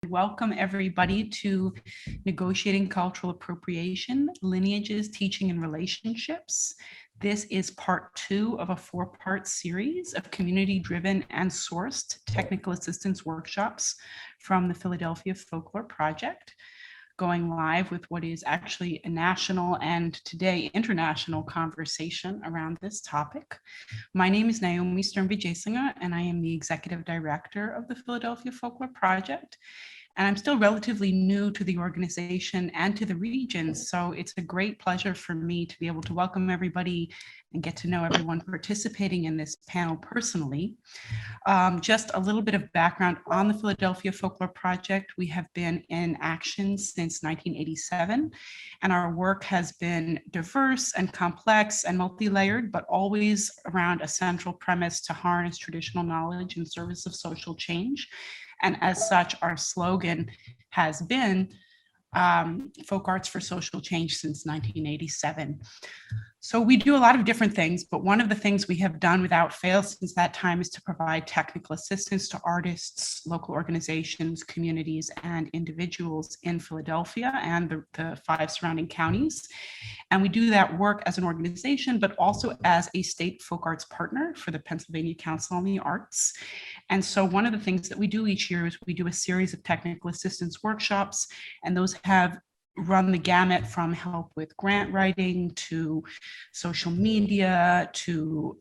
welcome everybody to Negotiating Cultural Appropriation, Lineages, Teaching, and Relationships. This is part 2 of a 4-part series of community-driven and sourced technical assistance workshops from the Philadelphia Folklore Project, going live with what is actually a national and today international conversation around this topic. My name is Naomi Stern-Vijaysinha, and I am the Executive Director of the Philadelphia Folklore Project. And I'm still relatively new to the organization and to the region, so it's a great pleasure for me to be able to welcome everybody and get to know everyone participating in this panel personally. Just a little bit of background on the Philadelphia Folklore Project. We have been in action since 1987, and our work has been diverse and complex and multi-layered, but always around a central premise to harness traditional knowledge in service of social change. And as such, our slogan has been Folk Arts for Social Change since 1987. So we do a lot of different things, but one of the things we have done without fail since that time is to provide technical assistance to artists, local organizations, communities, and individuals in Philadelphia and the 5 surrounding counties. And we do that work as an organization, but also as a state folk arts partner for the Pennsylvania Council on the Arts. And so one of the things that we do each year is we do a series of technical assistance workshops, and those have run the gamut from help with grant writing to social media to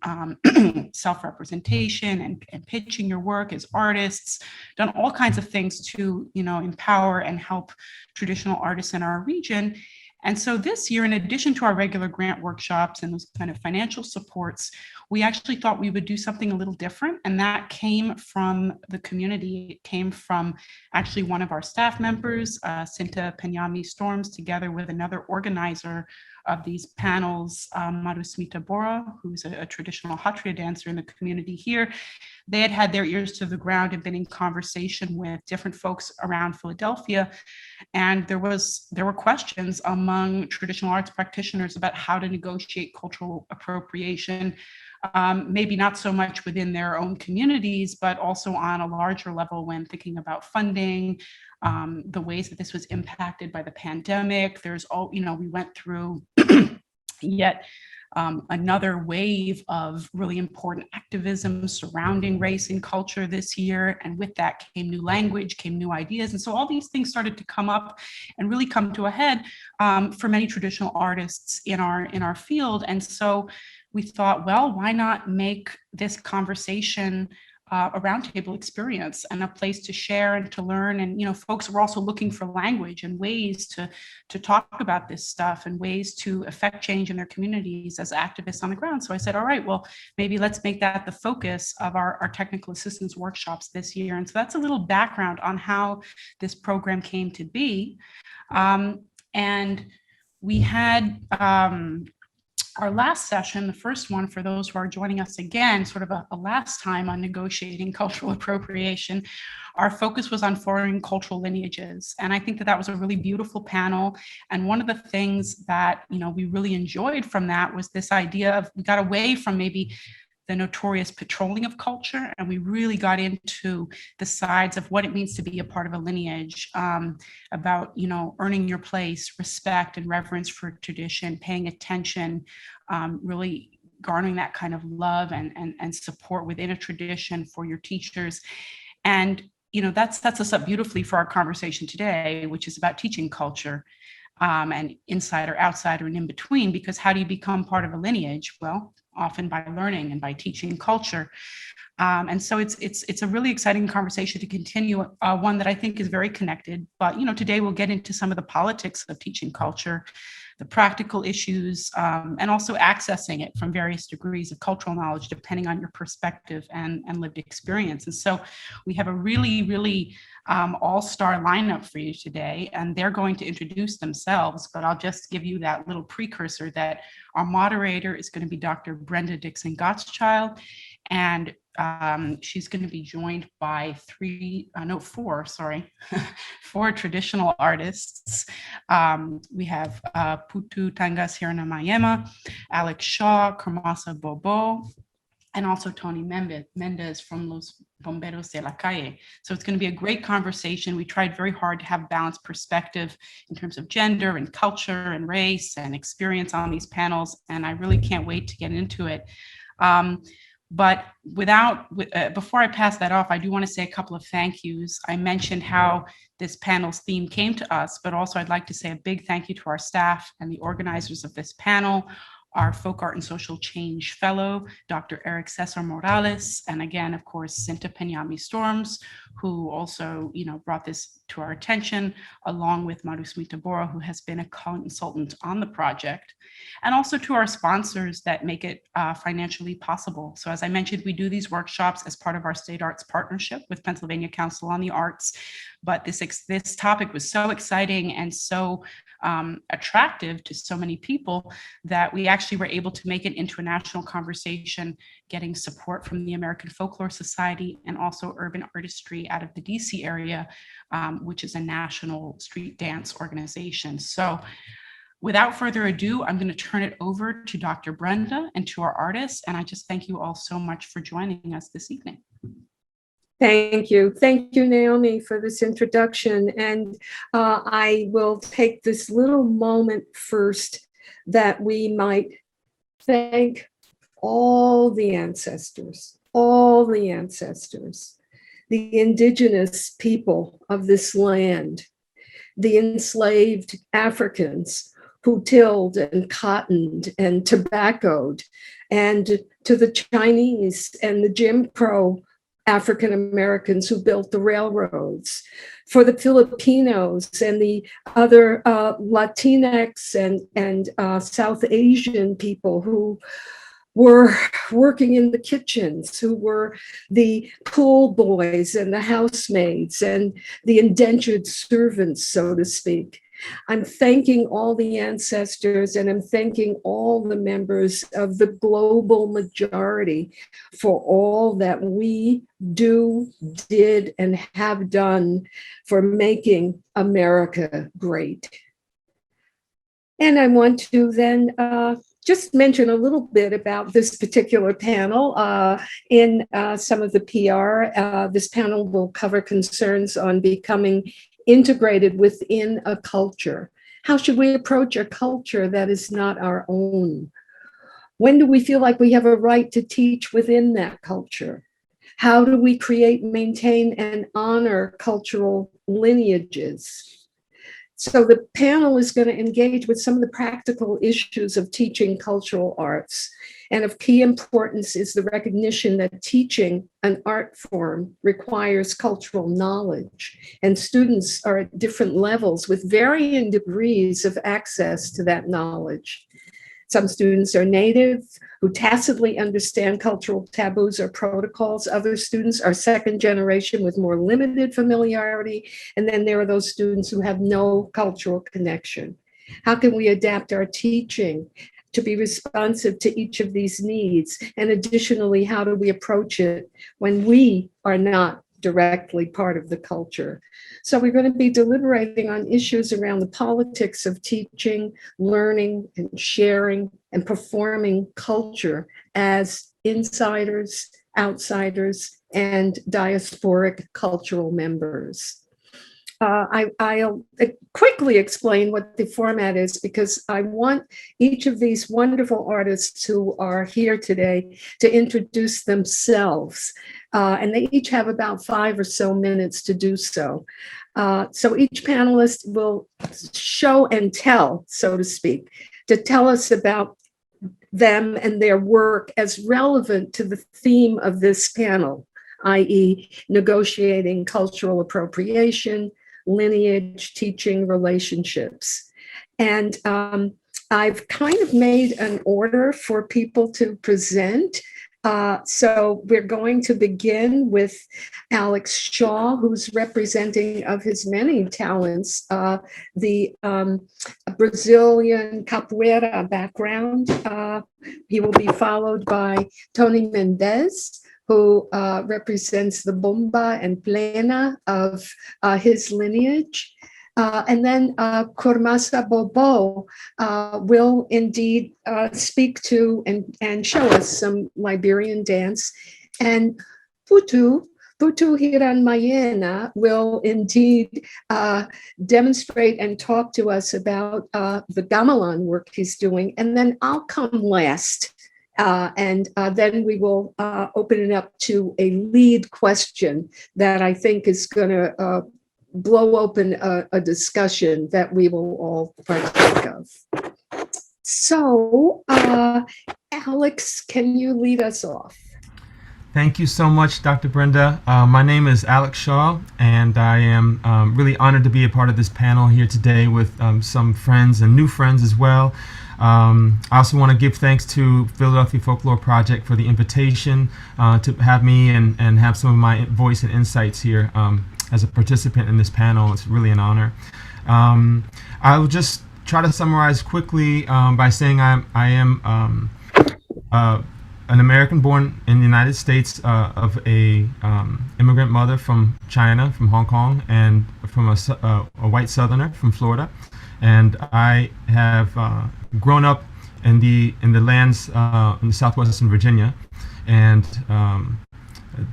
self-representation and pitching your work as artists, done all kinds of things to, empower and help traditional artists in our region. And so this year, in addition to our regular grant workshops and those kind of financial supports, we actually thought we would do something a little different. And that came from the community. It came from actually one of our staff members, Cinta Penyami Storms, together with another organizer of these panels, Marusmita Bora, who's a traditional Hatria dancer in the community here. They had their ears to the ground and been in conversation with different folks around Philadelphia. And there were questions among traditional arts practitioners about how to negotiate cultural appropriation, maybe not so much within their own communities, but also on a larger level when thinking about funding, the ways that this was impacted by the pandemic. We went through yet another wave of really important activism surrounding race and culture this year. And with that came new language, came new ideas. And so all these things started to come up and really come to a head for many traditional artists in our field. And so we thought, well, why not make this conversation a roundtable experience and a place to share and to learn. And, folks were also looking for language and ways to talk about this stuff and ways to affect change in their communities as activists on the ground. So I said, all right, well, maybe let's make that the focus of our technical assistance workshops this year. And so that's a little background on how this program came to be. And we had our last session, the first one, for those who are joining us again, sort of a last time on negotiating cultural appropriation, our focus was on foreign cultural lineages. And I think that was a really beautiful panel. And one of the things that, we really enjoyed from that was this idea of, we got away from maybe the notorious patrolling of culture, and we really got into the sides of what it means to be a part of a lineage, about earning your place, respect and reverence for tradition, paying attention, really garnering that kind of love and support within a tradition for your teachers. And that sets us up beautifully for our conversation today, which is about teaching culture, and inside or outside or in between, because how do you become part of a lineage? Well, often by learning and by teaching culture. And so it's a really exciting conversation to continue, one that I think is very connected. But today we'll get into some of the politics of teaching culture, the practical issues, and also accessing it from various degrees of cultural knowledge, depending on your perspective and lived experience. And so we have a really, really all-star lineup for you today, and they're going to introduce themselves, but I'll just give you that little precursor that our moderator is going to be Dr. Brenda Dixon Gottschild, and she's going to be joined by four traditional artists. We have Putu Tangas Hirana Mayema, Alex Shaw, Kermasa Bobo, and also Tony Mendez from Los Bomberos de la Calle. So it's going to be a great conversation. We tried very hard to have balanced perspective in terms of gender and culture and race and experience on these panels, and I really can't wait to get into it. But before I pass that off, I do want to say a couple of thank yous. I mentioned how this panel's theme came to us, but also I'd like to say a big thank you to our staff and the organizers of this panel, our Folk Art and Social Change Fellow, Dr. Eric Cesar Morales, and again, of course, Cinta Peñami Storms, who also, brought this to our attention, along with Marusmita Bora, who has been a consultant on the project, and also to our sponsors that make it financially possible. So as I mentioned, we do these workshops as part of our state arts partnership with Pennsylvania Council on the Arts, but this topic was so exciting and so attractive to so many people that we actually were able to make it into a national conversation, getting support from the American Folklore Society and also Urban Artistry out of the DC area, which is a national street dance organization. So without further ado, I'm going to turn it over to Dr. Brenda and to our artists. And I just thank you all so much for joining us this evening. Thank you. Thank you, Naomi, for this introduction. And I will take this little moment first that we might thank all the ancestors, the indigenous people of this land, the enslaved Africans who tilled and cottoned and tobaccoed, and to the Chinese and the Jim Crow African Americans who built the railroads, for the Filipinos and the other Latinx and South Asian people who were working in the kitchens, who were the pool boys and the housemaids and the indentured servants, so to speak. I'm thanking all the ancestors, and I'm thanking all the members of the global majority for all that we do, did, and have done for making America great. And I want to then just mention a little bit about this particular panel. In some of the PR, this panel will cover concerns on becoming integrated within a culture. How should we approach a culture that is not our own? When do we feel like we have a right to teach within that culture? How do we create, maintain, and honor cultural lineages? So the panel is going to engage with some of the practical issues of teaching cultural arts. And of key importance is the recognition that teaching an art form requires cultural knowledge, and students are at different levels with varying degrees of access to that knowledge. Some students are native, who tacitly understand cultural taboos or protocols. Other students are second generation with more limited familiarity. And then there are those students who have no cultural connection. How can we adapt our teaching to be responsive to each of these needs? And additionally, how do we approach it when we are not directly part of the culture? So we're going to be deliberating on issues around the politics of teaching, learning, and sharing, and performing culture as insiders, outsiders, and diasporic cultural members. I'll quickly explain what the format is, because I want each of these wonderful artists who are here today to introduce themselves. And they each have about 5 or so minutes to do so. So each panelist will show and tell, so to speak, to tell us about them and their work as relevant to the theme of this panel, i.e., negotiating cultural appropriation, lineage, teaching, relationships. And I've kind of made an order for people to present. So we're going to begin with Alex Shaw, who's representing, of his many talents, the Brazilian Capoeira background. He will be followed by Tony Mendez, who represents the bomba and plena of his lineage. And then Kurmasa Bobo will indeed speak to and show us some Liberian dance. And Putu Hiranmayena will indeed demonstrate and talk to us about the gamelan work he's doing. And then I'll come last. And then we will open it up to a lead question that I think is going to blow open a discussion that we will all partake of. So, Alex, can you lead us off? Thank you so much, Dr. Brenda. My name is Alex Shaw, and I am really honored to be a part of this panel here today with some friends and new friends as well. I also want to give thanks to Philadelphia Folklore Project for the invitation to have me and have some of my voice and insights here as a participant in this panel. It's really an honor. I'll just try to summarize quickly by saying I am an American born in the United States of a immigrant mother from China, from Hong Kong, and from a white Southerner from Florida. And I have grown up in the lands in southwestern Virginia, and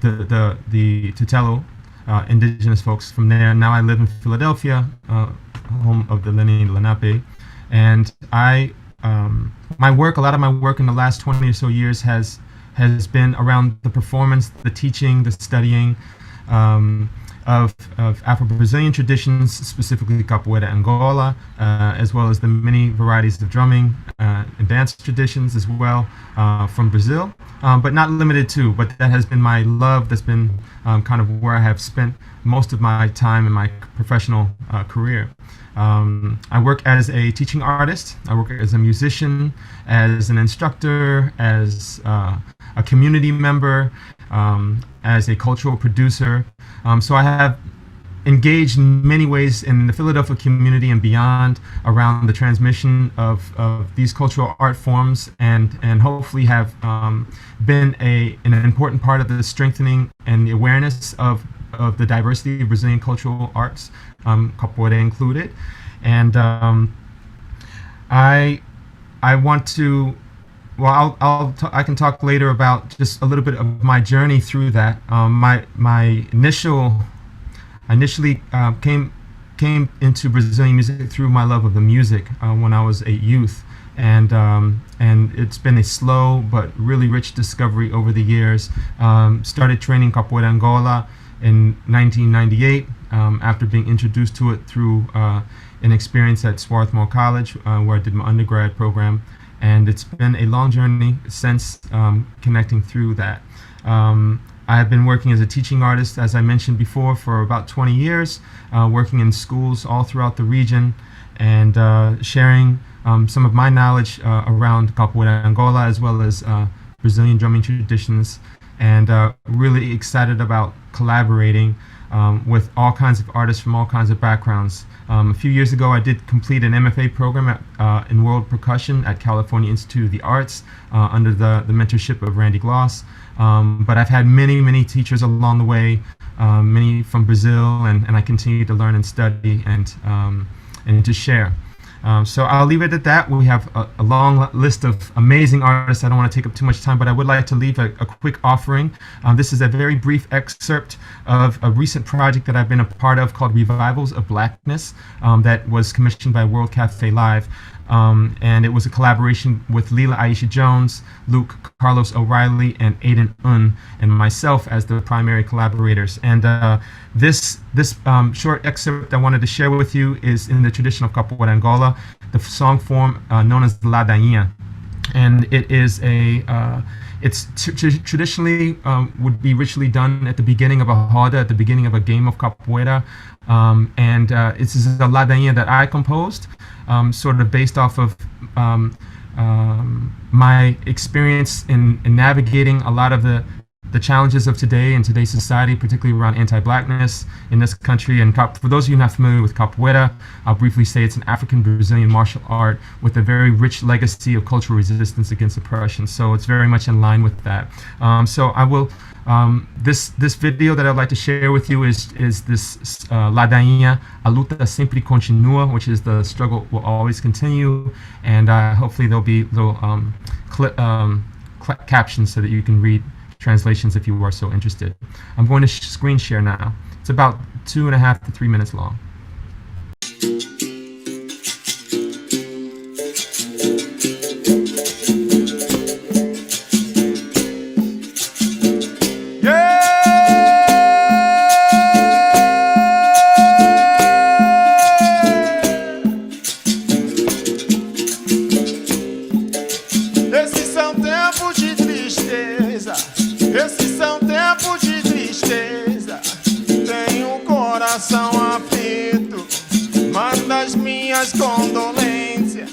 the Tutelo indigenous folks from there. Now I live in Philadelphia, home of the Lenni Lenape, and a lot of my work in the last 20 or so years has been around the performance, the teaching, the studying of Afro-Brazilian traditions, specifically Capoeira Angola, as well as the many varieties of drumming and dance traditions as well from Brazil, but not limited to. But that has been my love. That's been kind of where I have spent most of my time in my professional career. I work as a teaching artist. I work as a musician, as an instructor, as a community member, as a cultural producer. So I have engaged in many ways in the Philadelphia community and beyond around the transmission of these cultural art forms, and hopefully have been an important part of the strengthening and the awareness of the diversity of Brazilian cultural arts, Capoeira included. And I want to, well, I can talk later about just a little bit of my journey through that. I initially came into Brazilian music through my love of the music when I was a youth, and it's been a slow but really rich discovery over the years. Started training Capoeira Angola in 1998 after being introduced to it through an experience at Swarthmore College where I did my undergrad program, and it's been a long journey since connecting through that. I have been working as a teaching artist, as I mentioned before, for about 20 years, working in schools all throughout the region, and sharing some of my knowledge around Capoeira Angola as well as Brazilian drumming traditions, and really excited about collaborating with all kinds of artists from all kinds of backgrounds. A few years ago, I did complete an MFA program in world percussion at California Institute of the Arts under the mentorship of Randy Gloss. But I've had many teachers along the way, many from Brazil, and I continue to learn and study and to share. So I'll leave it at that. We have a long list of amazing artists. I don't want to take up too much time, but I would like to leave a quick offering. This is a very brief excerpt of a recent project that I've been a part of called Revivals of Blackness, that was commissioned by World Cafe Live. And it was a collaboration with Leela Aisha Jones, Luke Carlos O'Reilly, and Aiden Un, and myself as the primary collaborators. And this short excerpt I wanted to share with you is in the tradition of Capoeira Angola, the song form known as Ladainha. And it is it's traditionally would be ritually done at the beginning of a roda, at the beginning of a game of capoeira. It's a ladainha that I composed, sort of based off of my experience in navigating a lot of the the challenges of today in today's society, particularly around anti-Blackness in this country. And for those of you not familiar with Capoeira, I'll briefly say it's an African Brazilian martial art with a very rich legacy of cultural resistance against oppression. So it's very much in line with that. So I will, this video that I'd like to share with you is this Ladainha, A Luta Sempre Continua, which is the struggle will always continue. And hopefully there'll be little captions so that you can read translations if you are so interested. I'm going to screen share now. It's about 2.5 to 3 minutes long. Condolências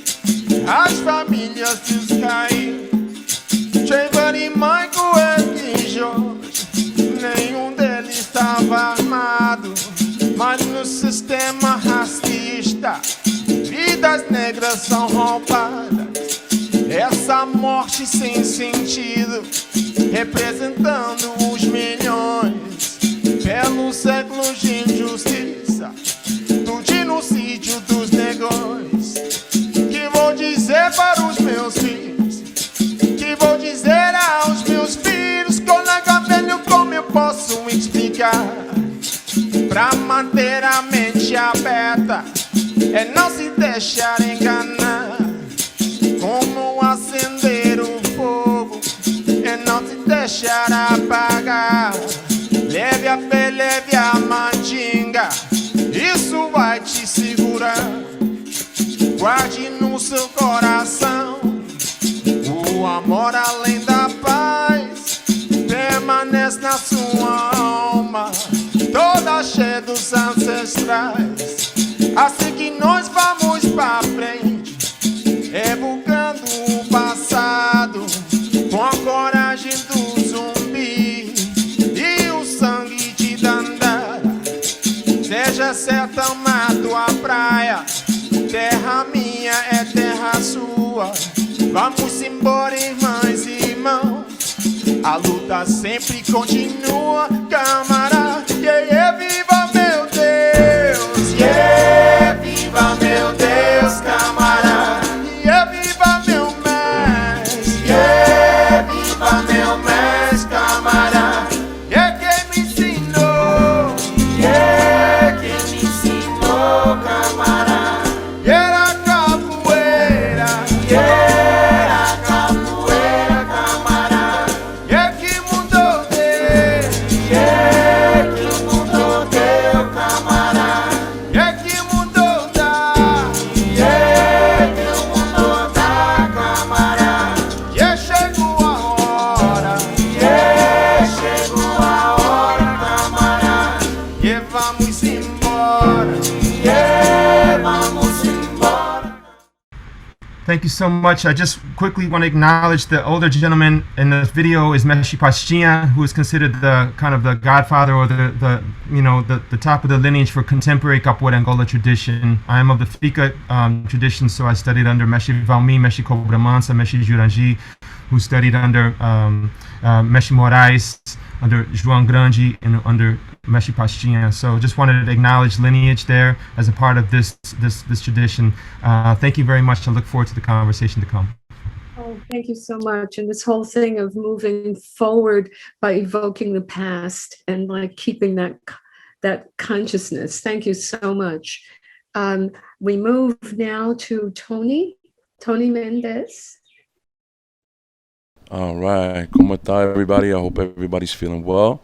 às famílias dos caídos, Trevor e Michael e Jorge, nenhum deles estava armado, mas no sistema racista vidas negras são roubadas. Essa morte sem sentido, representando os milhões, pelos séculos de injustiça, do genocídio dos negões. Que vou dizer para os meus filhos? Que vou dizer aos meus filhos? Colega velho, como eu posso explicar? Pra manter a mente aberta é não se deixar enganar. Como acender o fogo é não se deixar apagar. Leve a fé, leve a mandinga, isso vai te segurar. Guarde no seu coração o amor além da paz. Permanece na sua alma, toda cheia dos ancestrais. Assim que nós vamos pra frente, evocando o passado, com a coragem do zumbi e o sangue de Dandara. Seja certa, mato a praia, terra minha é terra sua. Vamos embora, irmãs e irmãos, a luta sempre continua, camarada. Yeah, viva meu Deus, yeah, viva meu Deus, camarada. Yeah, viva meu mestre, yeah, viva meu mestre, camarada. Yeah, quem me ensinou, yeah, quem me ensinou, camarada. Yeah, a capoeira, yeah, a capoeira, camarada. Yeah, que mudou Deus, yeah, que mudou teu, camarada. Yeah, que mudou da, yeah, que mudou da, camarada. Yeah, chegou a hora, yeah, chegou a hora, camarada. Yeah, vamos embora, yeah, vamos embora. Thank you so much. I just quickly want to acknowledge the older gentleman in the video is Meshi Pastinha, who is considered the kind of the godfather or the top of the lineage for contemporary Capoeira Angola tradition. I am of the Fika tradition, so I studied under Meshi Valmi, Meshi Cobra Mansa, Meshi Jurangi, who studied under Meshi Moraes, under João Grande, and under Meshi Pastinha. So just wanted to acknowledge lineage there as a part of this tradition. Thank you very much. I look forward to the conversation to come. Oh, thank you so much. And this whole thing of moving forward by evoking the past and like keeping that consciousness. Thank you so much. We move now to Tony Mendez. All right. ¿Cómo está everybody? I hope everybody's feeling well.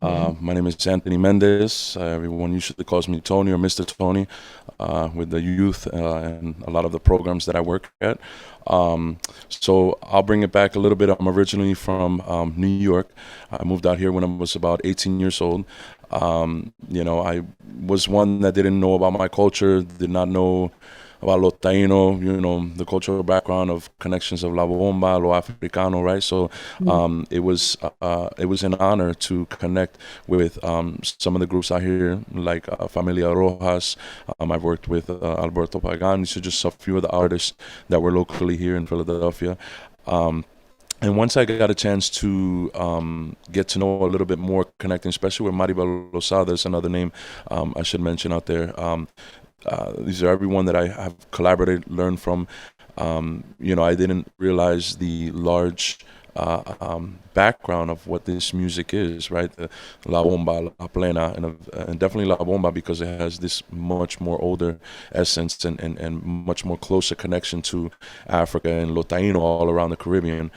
My name is Anthony Mendez. Everyone usually calls me Tony or Mr. Tony with the youth and a lot of the programs that I work at. So I'll bring it back a little bit. I'm originally from New York. I moved out here when I was about 18 years old. I was one that didn't know about my culture, did not know about lo taino, you know, the cultural background of connections of la bomba, lo africano, right? So it was an honor to connect with some of the groups out here, like Familia Rojas. I've worked with Alberto Pagan. These are just a few of the artists that were locally here in Philadelphia. And once I got a chance to get to know a little bit more, connecting, especially with Maribel Lozada, there's another name I should mention out there. These are everyone that I have collaborated, learned from. You know, I didn't realize the large background of what this music is, right? La Bomba, La Plena, and definitely La Bomba, because it has this much more older essence and much more closer connection to Africa and Lo Taino all around the Caribbean.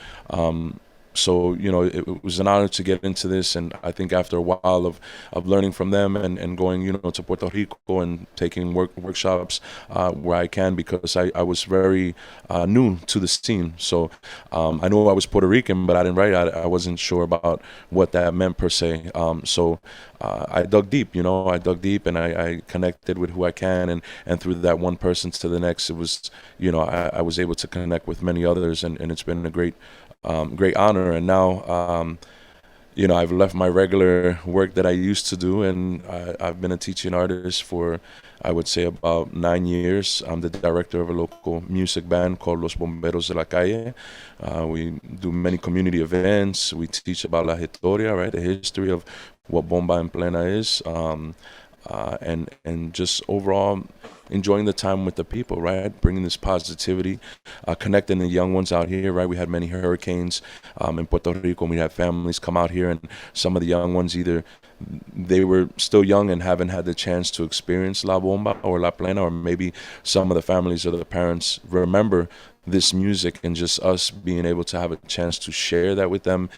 So, you know, it was an honor to get into this, and I think after a while of learning from them and going, you know, to Puerto Rico and taking workshops where I can, because I was very new to the scene. So I knew I was Puerto Rican, but I didn't write. I wasn't sure about what that meant per se. So I dug deep, you know, and I connected with who I can, and through that one person to the next, it was, you know, I was able to connect with many others, and it's been a great honor. And now, you know, I've left my regular work that I used to do, and I've been a teaching artist for, I would say, about 9 years. I'm the director of a local music band called Los Bomberos de la Calle. We do many community events. We teach about la historia, right, the history of what bomba en plena is, and just overall enjoying the time with the people, right? Bringing this positivity, connecting the young ones out here, right? We had many hurricanes in Puerto Rico, and we had families come out here, and some of the young ones, either they were still young and haven't had the chance to experience La Bomba or La Plena, or maybe some of the families or the parents remember this music, and just us being able to have a chance to share that with them,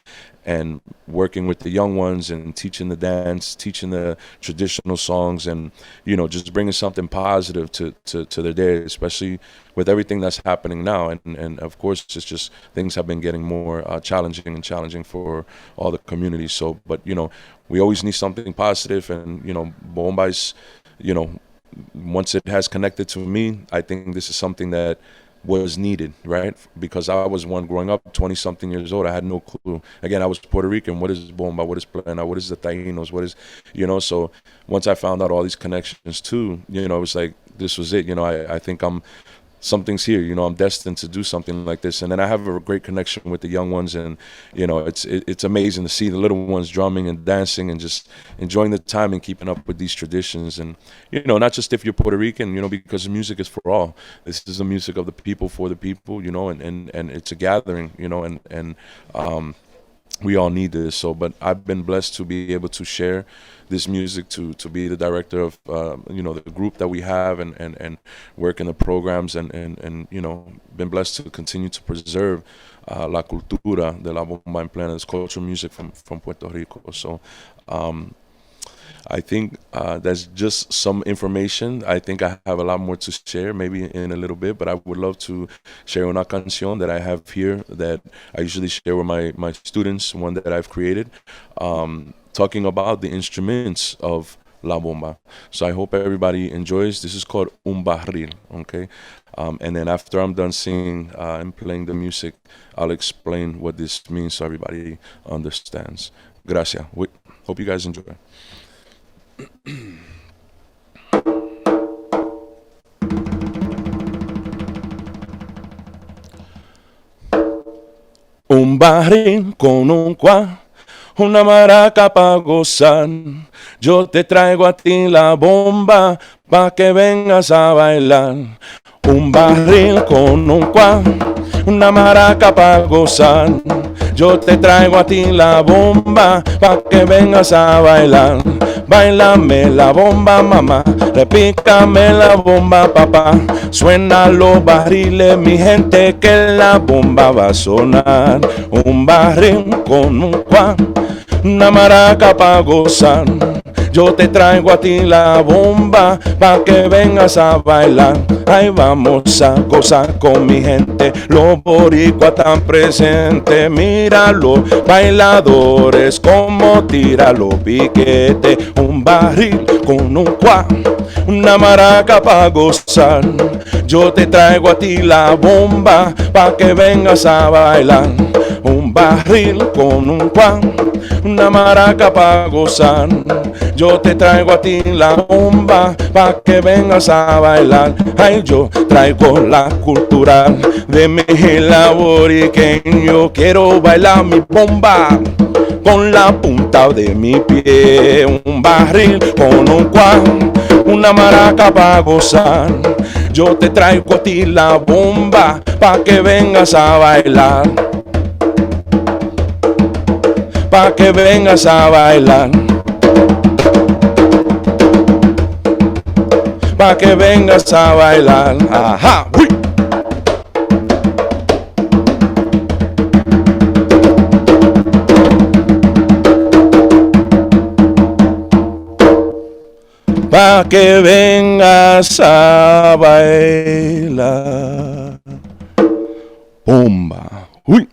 and working with the young ones and teaching the dance, teaching the traditional songs, and, you know, just bringing something positive to their day, especially with everything that's happening now. And of course, it's just things have been getting more challenging for all the communities. So, but, you know, we always need something positive, and, you know, bomba is, you know, once it has connected to me, I think this is something that was needed, right? Because I was one growing up, 20-something years old. I had no clue. Again, I was Puerto Rican. What is bomba? What is plena? What is the Tainos? What is, you know? So once I found out all these connections too, you know, it was like, this was it. You know, I think something's here, you know, I'm destined to do something like this. And then I have a great connection with the young ones, and, you know, it's amazing to see the little ones drumming and dancing and just enjoying the time and keeping up with these traditions. And, you know, not just if you're Puerto Rican, you know, because the music is for all. This is the music of the people for the people, you know, and it's a gathering, you know, and we all need this. So, but I've been blessed to be able to share this music, to be the director of you know, the group that we have, and work in the programs, and you know, been blessed to continue to preserve la cultura de la bomba en plena, this cultural music from Puerto Rico. So I think that's just some information. I think I have a lot more to share, maybe in a little bit, but I would love to share una canción that I have here that I usually share with my students, one that I've created, talking about the instruments of La Bomba. So I hope everybody enjoys. This is called Un Barril, okay? And then after I'm done singing and playing the music, I'll explain what this means so everybody understands. Gracias. Hope you guys enjoy. Un barril con un una maraca pa' gozar. Yo te traigo a ti la bomba pa' que vengas a bailar. Un barril con un una maraca pa' gozar. Yo te traigo a ti la bomba pa' que vengas a bailar. Báilame la bomba, mamá, repícame la bomba, papá. Suena los barriles, mi gente, que la bomba va a sonar. Un barril con un una maraca pa' gozar. Yo te traigo a ti la bomba pa' que vengas a bailar. Ahí vamos a gozar con mi gente, los boricuas tan presentes. Mira los bailadores como tira los piquetes. Un barril con un cuá, una maraca pa' gozar. Yo te traigo a ti la bomba pa' que vengas a bailar. Un barril con un cuá, una maraca pa' gozar. Yo te traigo a ti la bomba pa' que vengas a bailar. Ay, yo traigo la cultural de mi laboriqueño. Quiero bailar mi bomba con la punta de mi pie. Un barril con un cuán, una maraca pa' gozar. Yo te traigo a ti la bomba pa' que vengas a bailar. Pa' que vengas a bailar. Pa' que vengas a bailar. Ajá, uy. Pa' que vengas a bailar. Bomba. Uy.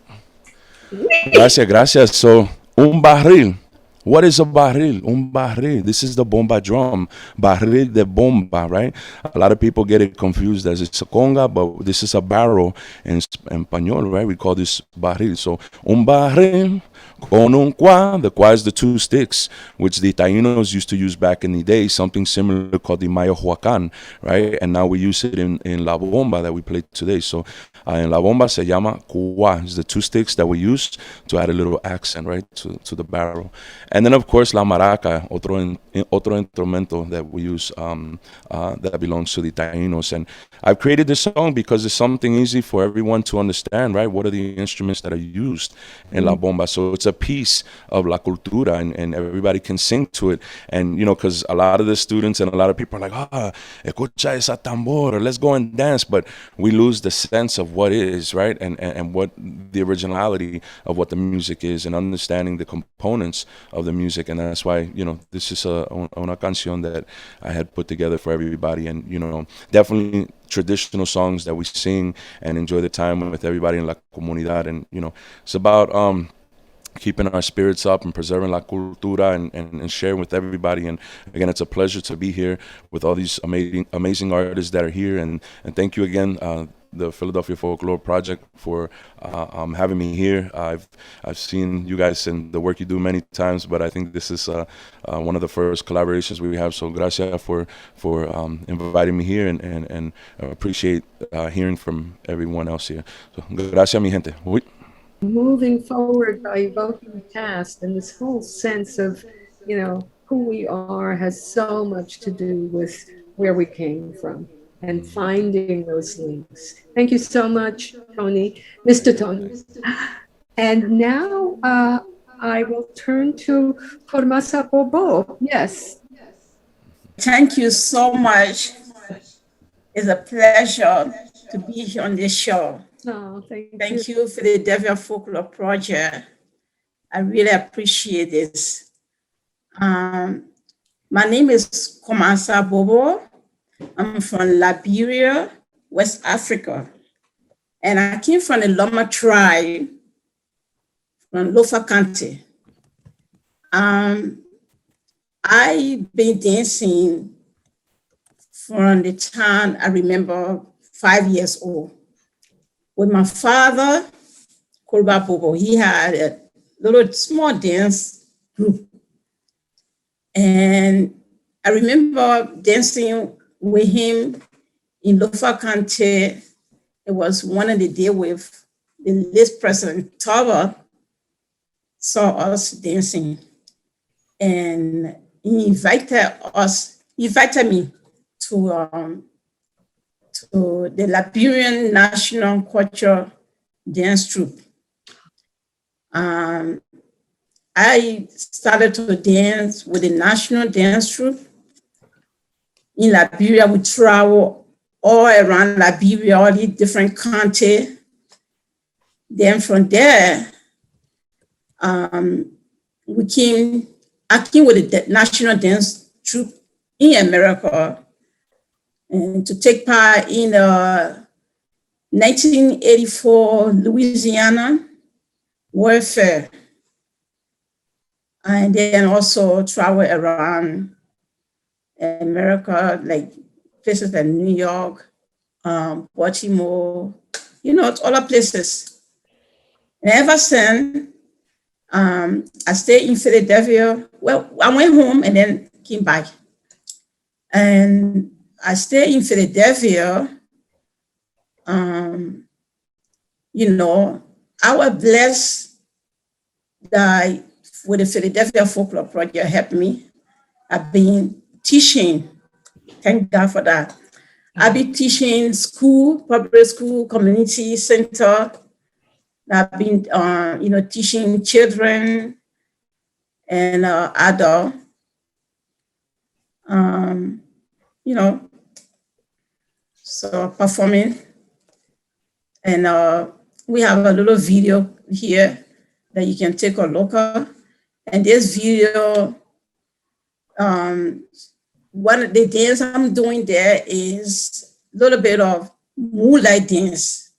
Gracias, gracias. So, un barril. What is a barril? Un barril. This is the bomba drum. Barril de bomba, right? A lot of people get it confused as it's a conga, but this is a barrel in español, right? We call this barril. So, un barril con un cuá. The cuá is the two sticks, which the Taínos used to use back in the day, something similar called the mayohuacán, right? And now we use it in la bomba that we play today. So, in la bomba se llama cuá. It's the two sticks that we use to add a little accent, right, to the barrel. And then, of course, la maraca, otro instrumento that we use that belongs to the Taínos. And I've created this song because it's something easy for everyone to understand, right? What are the instruments that are used in la bomba? So it's a piece of la cultura, and everybody can sing to it. And, you know, because a lot of the students and a lot of people are like, escucha esa tambor, or let's go and dance. But we lose the sense of what is, right? And what the originality of what the music is, and understanding the components of the music. And that's why, you know, this is una canción that I had put together for everybody. And, you know, definitely traditional songs that we sing and enjoy the time with everybody in la comunidad. And, you know, it's about keeping our spirits up and preserving la cultura and sharing with everybody. And again, it's a pleasure to be here with all these amazing artists that are here. And thank you again, the Philadelphia Folklore Project, for having me here. I've seen you guys and the work you do many times, but I think this is one of the first collaborations we have. So gracias for inviting me here, and appreciate hearing from everyone else here. So gracias, mi gente. Uy. Moving forward by evoking the past, and this whole sense of, you know, who we are has so much to do with where we came from and finding those links. Thank you so much, Tony, Mr. Tony. And now I will turn to Formasa Bobo. Yes. Thank you so much. It's a pleasure to be here on this show. Oh, thank you for the Philadelphia Folklore Project. I really appreciate this. My name is Komasa Bobo. I'm from Liberia, West Africa. And I came from the Loma tribe from Lofa County. I've been dancing from the time I remember 5 years old. With my father, Kolba Bobo, he had a little small dance group. And I remember dancing with him in Lofa County. It was one of the days with the late President Tava saw us dancing. And he invited me to the Liberian National Culture Dance Troupe. I started to dance with the National Dance Troupe. In Liberia, we travel all around Liberia, all the different counties. Then from there, I came with the National Dance Troupe in America, and to take part in the 1984 Louisiana World Fair. And then also travel around America, like places like New York, Baltimore, you know, other places. And ever since, I stayed in Philadelphia. Well, I went home and then came back. And I stayed in Philadelphia. You know, I was blessed that with the Philadelphia Folklore Project helped me. I've been teaching. Thank God for that. I've been teaching school, public school, community center. I've been, you know, teaching children and adults. You know, so performing. And we have a little video here that you can take a look at. And this video, one of the dance I'm doing there is a little bit of moonlight dance.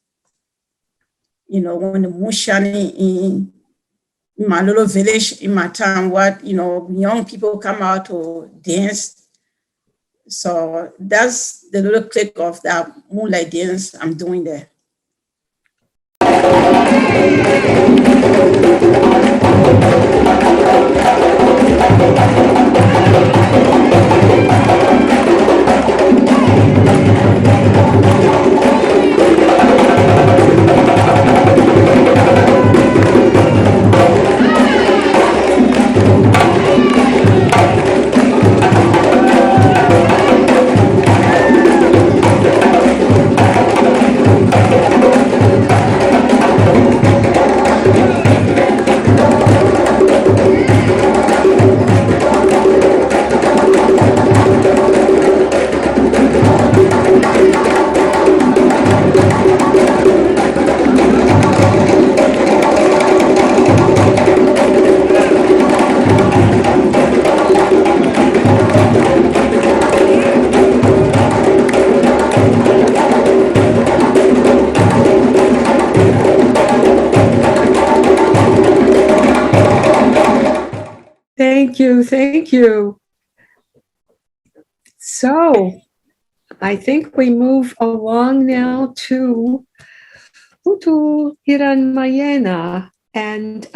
You know, when the moon shining in my little village, in my town, what, you know, young people come out to dance. So that's the little clip of that moonlight dance I'm doing there. Thank you. So I think we move along now to Putu Hiran Mayena, and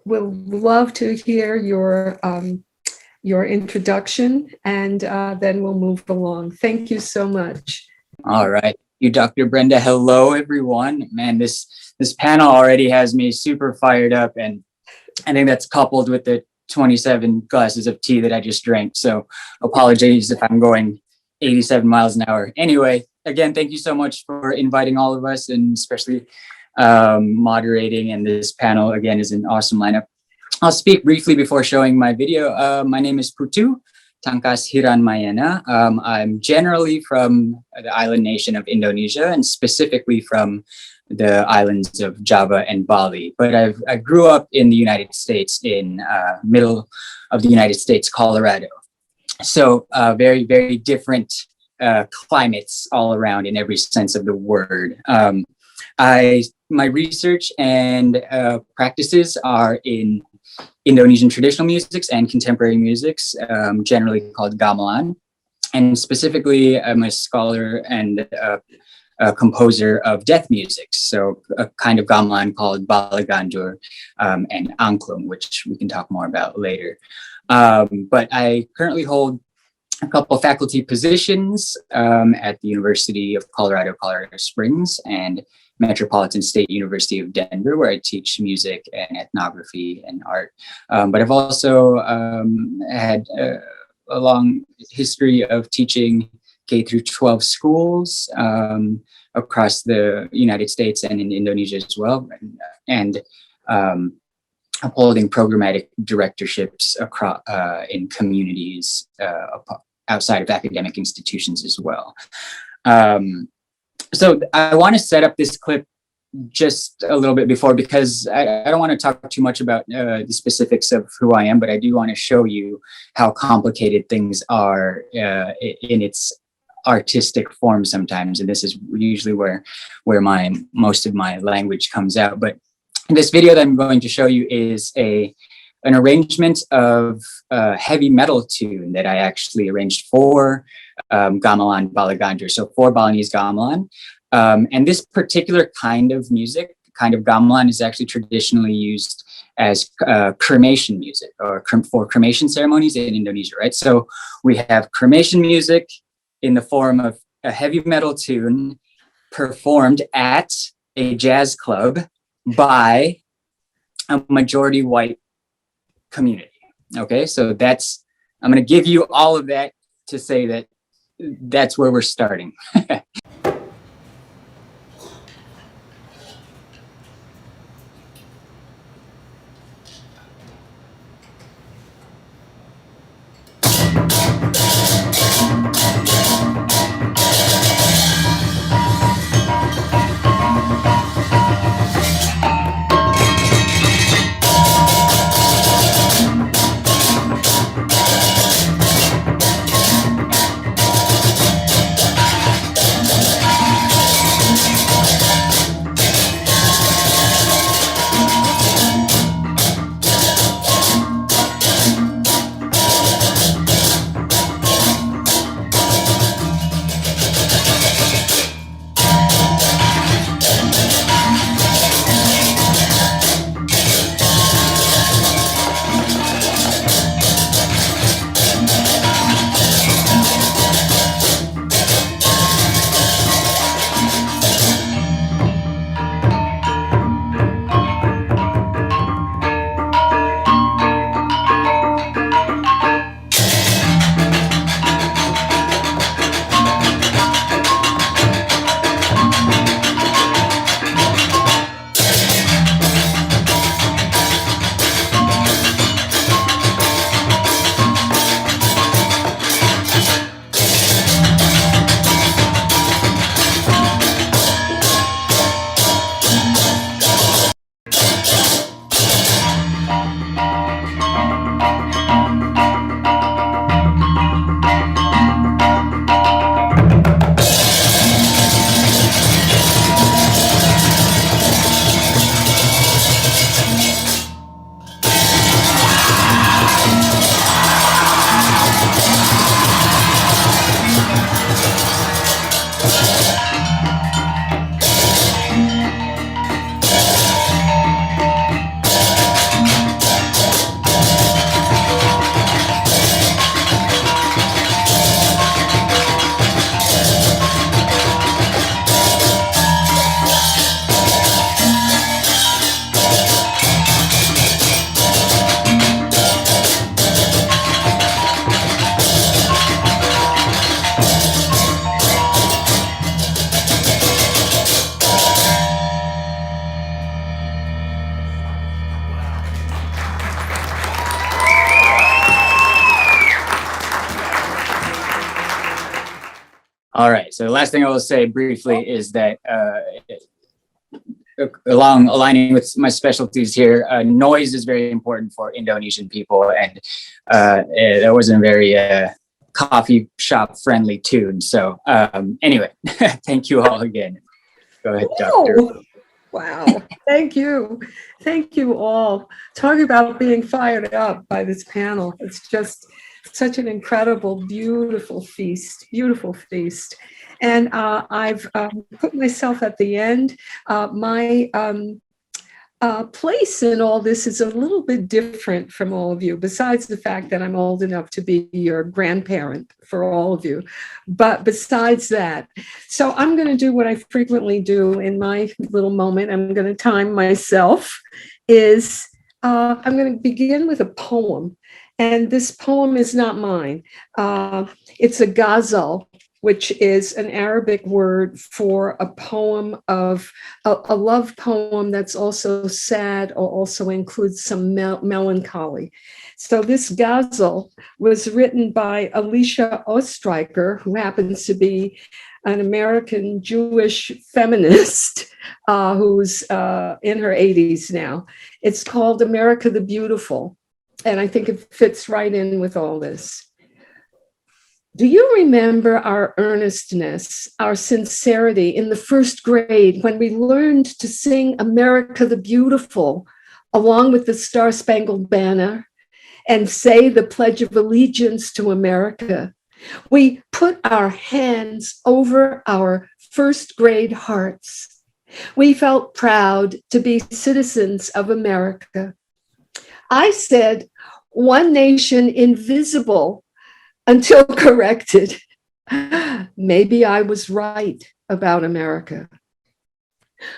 we'll love to hear your introduction, and then we'll move along. Thank you so much. All right. You, Dr. Brenda. Hello, everyone. Man, this panel already has me super fired up, and I think that's coupled with the 27 glasses of tea that I just drank. So apologies if I'm going 87 miles an hour. Anyway, again, thank you so much for inviting all of us, and especially moderating. And this panel, again, is an awesome lineup. I'll speak briefly before showing my video. My name is Putu Tangkas Hiran Mayena. I'm generally from the island nation of Indonesia, and specifically from the islands of Java and Bali. But I grew up in the United States, in middle of the United States, Colorado. So very, very different climates all around in every sense of the word. My research and practices are in Indonesian traditional musics and contemporary musics, generally called gamelan. And specifically, I'm a scholar and a composer of death music, so a kind of gamelan called balagandur and angklung, which we can talk more about later. But I currently hold a couple of faculty positions at the University of Colorado Springs and Metropolitan State University of Denver, where I teach music and ethnography and art. But I've also had a long history of teaching K through 12 schools across the United States and in Indonesia as well, and upholding programmatic directorships across in communities outside of academic institutions as well. So I want to set up this clip just a little bit before, because I don't want to talk too much about the specifics of who I am, but I do want to show you how complicated things are in its artistic form sometimes. And this is usually where most of my language comes out. But this video that I'm going to show you is a an arrangement of a heavy metal tune that I actually arranged for gamelan balagandr, so for Balinese gamelan. And this particular kind of music, kind of gamelan, is actually traditionally used as cremation music, or for cremation ceremonies in Indonesia, right? So we have cremation music in the form of a heavy metal tune performed at a jazz club by a majority white community. Okay, so that's, I'm going to give you all of that to say that that's where we're starting. All right, so the last thing I will say briefly is that aligning with my specialties here, noise is very important for Indonesian people, and that wasn't a very coffee shop friendly tune. So anyway, thank you all again. Go ahead, Doctor. Wow. Thank you. Thank you all. Talk about being fired up by this panel. It's just such an incredible, beautiful feast, beautiful feast. And I've put myself at the end. My place in all this is a little bit different from all of you, besides the fact that I'm old enough to be your grandparent for all of you. But besides that, so I'm going to do what I frequently do in my little moment. I'm going to time myself. I'm going to begin with a poem. And this poem is not mine. It's a ghazal, which is an Arabic word for a poem of a love poem that's also sad or also includes some melancholy. So this ghazal was written by Alicia Ostreicher, who happens to be an American Jewish feminist who's in her 80s now. It's called America the Beautiful. And I think it fits right in with all this. Do you remember our earnestness, our sincerity in the first grade when we learned to sing America the Beautiful along with the Star Spangled Banner, and say the Pledge of Allegiance to America, we put our hands over our first grade hearts. We felt proud to be citizens of America. I said, one nation invisible until corrected. Maybe I was right about America.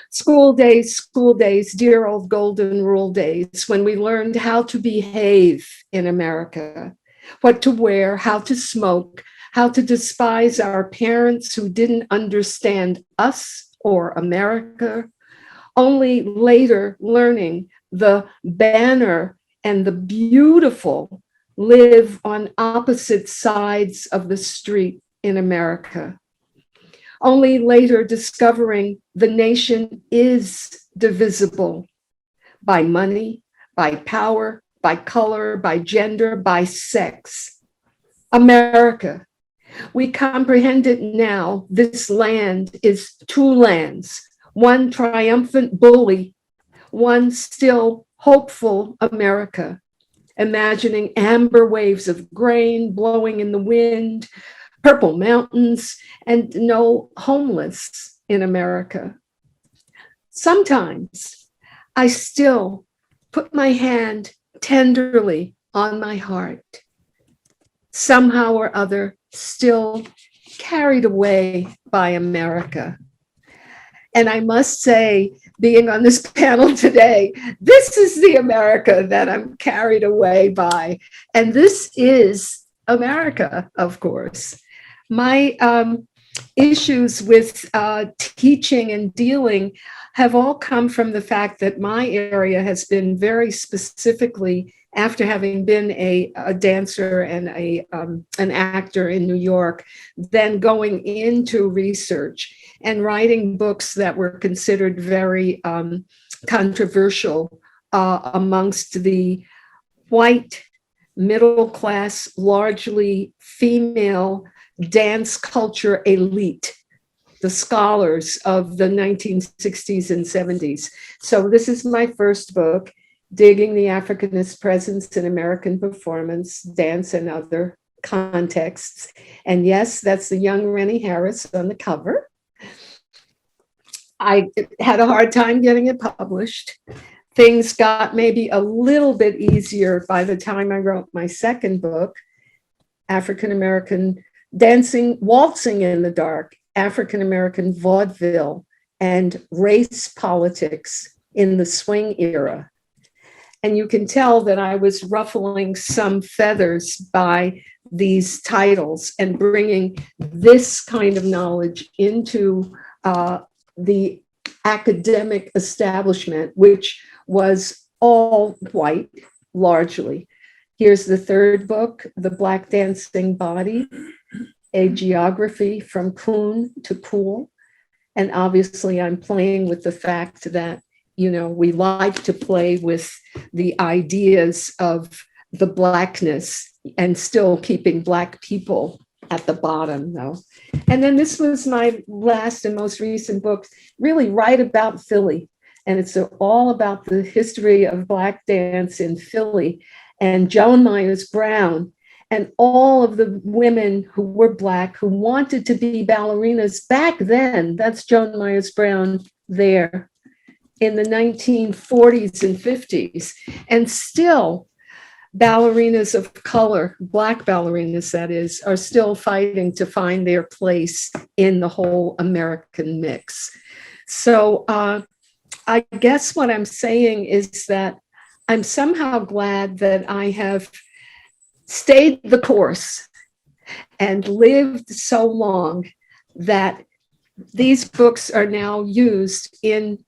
School days, dear old golden rule days, when we learned how to behave in America, what to wear, how to smoke, how to despise our parents who didn't understand us or America, only later learning the banner and the beautiful live on opposite sides of the street in America. Only later discovering the nation is divisible by money, by power, by color, by gender, by sex. America. We comprehend it now. This land is two lands, one triumphant bully, one still hopeful America, imagining amber waves of grain blowing in the wind, purple mountains, and no homeless in America. Sometimes I still put my hand tenderly on my heart, somehow or other still carried away by America. And I must say, being on this panel today, this is the America that I'm carried away by. And this is America, of course. My issues with teaching and dealing have all come from the fact that my area has been very specifically, after having been a dancer and an actor in New York, then going into research and writing books that were considered very controversial amongst the white, middle class, largely female dance culture elite, the scholars of the 1960s and 70s. So this is my first book, Digging the Africanist Presence in American Performance, Dance and Other Contexts. And yes, that's the young Rennie Harris on the cover. I had a hard time getting it published. Things got maybe a little bit easier by the time I wrote my second book, African American Dancing, Waltzing in the Dark, African American Vaudeville and Race Politics in the Swing Era. And you can tell that I was ruffling some feathers by these titles and bringing this kind of knowledge into the academic establishment, which was all white, largely. Here's the third book, The Black Dancing Body, a geography from coon to cool. And obviously I'm playing with the fact that, you know, we like to play with the ideas of the Blackness and still keeping Black people at the bottom, though. And then this was my last and most recent book, really right about Philly. And it's all about the history of Black dance in Philly and Joan Myers Brown and all of the women who were Black who wanted to be ballerinas back then. That's Joan Myers Brown there in the 1940s and 50s. And still, ballerinas of color, Black ballerinas that is, are still fighting to find their place in the whole American mix. So I guess what I'm saying is that I'm somehow glad that I have stayed the course and lived so long that these books are now used in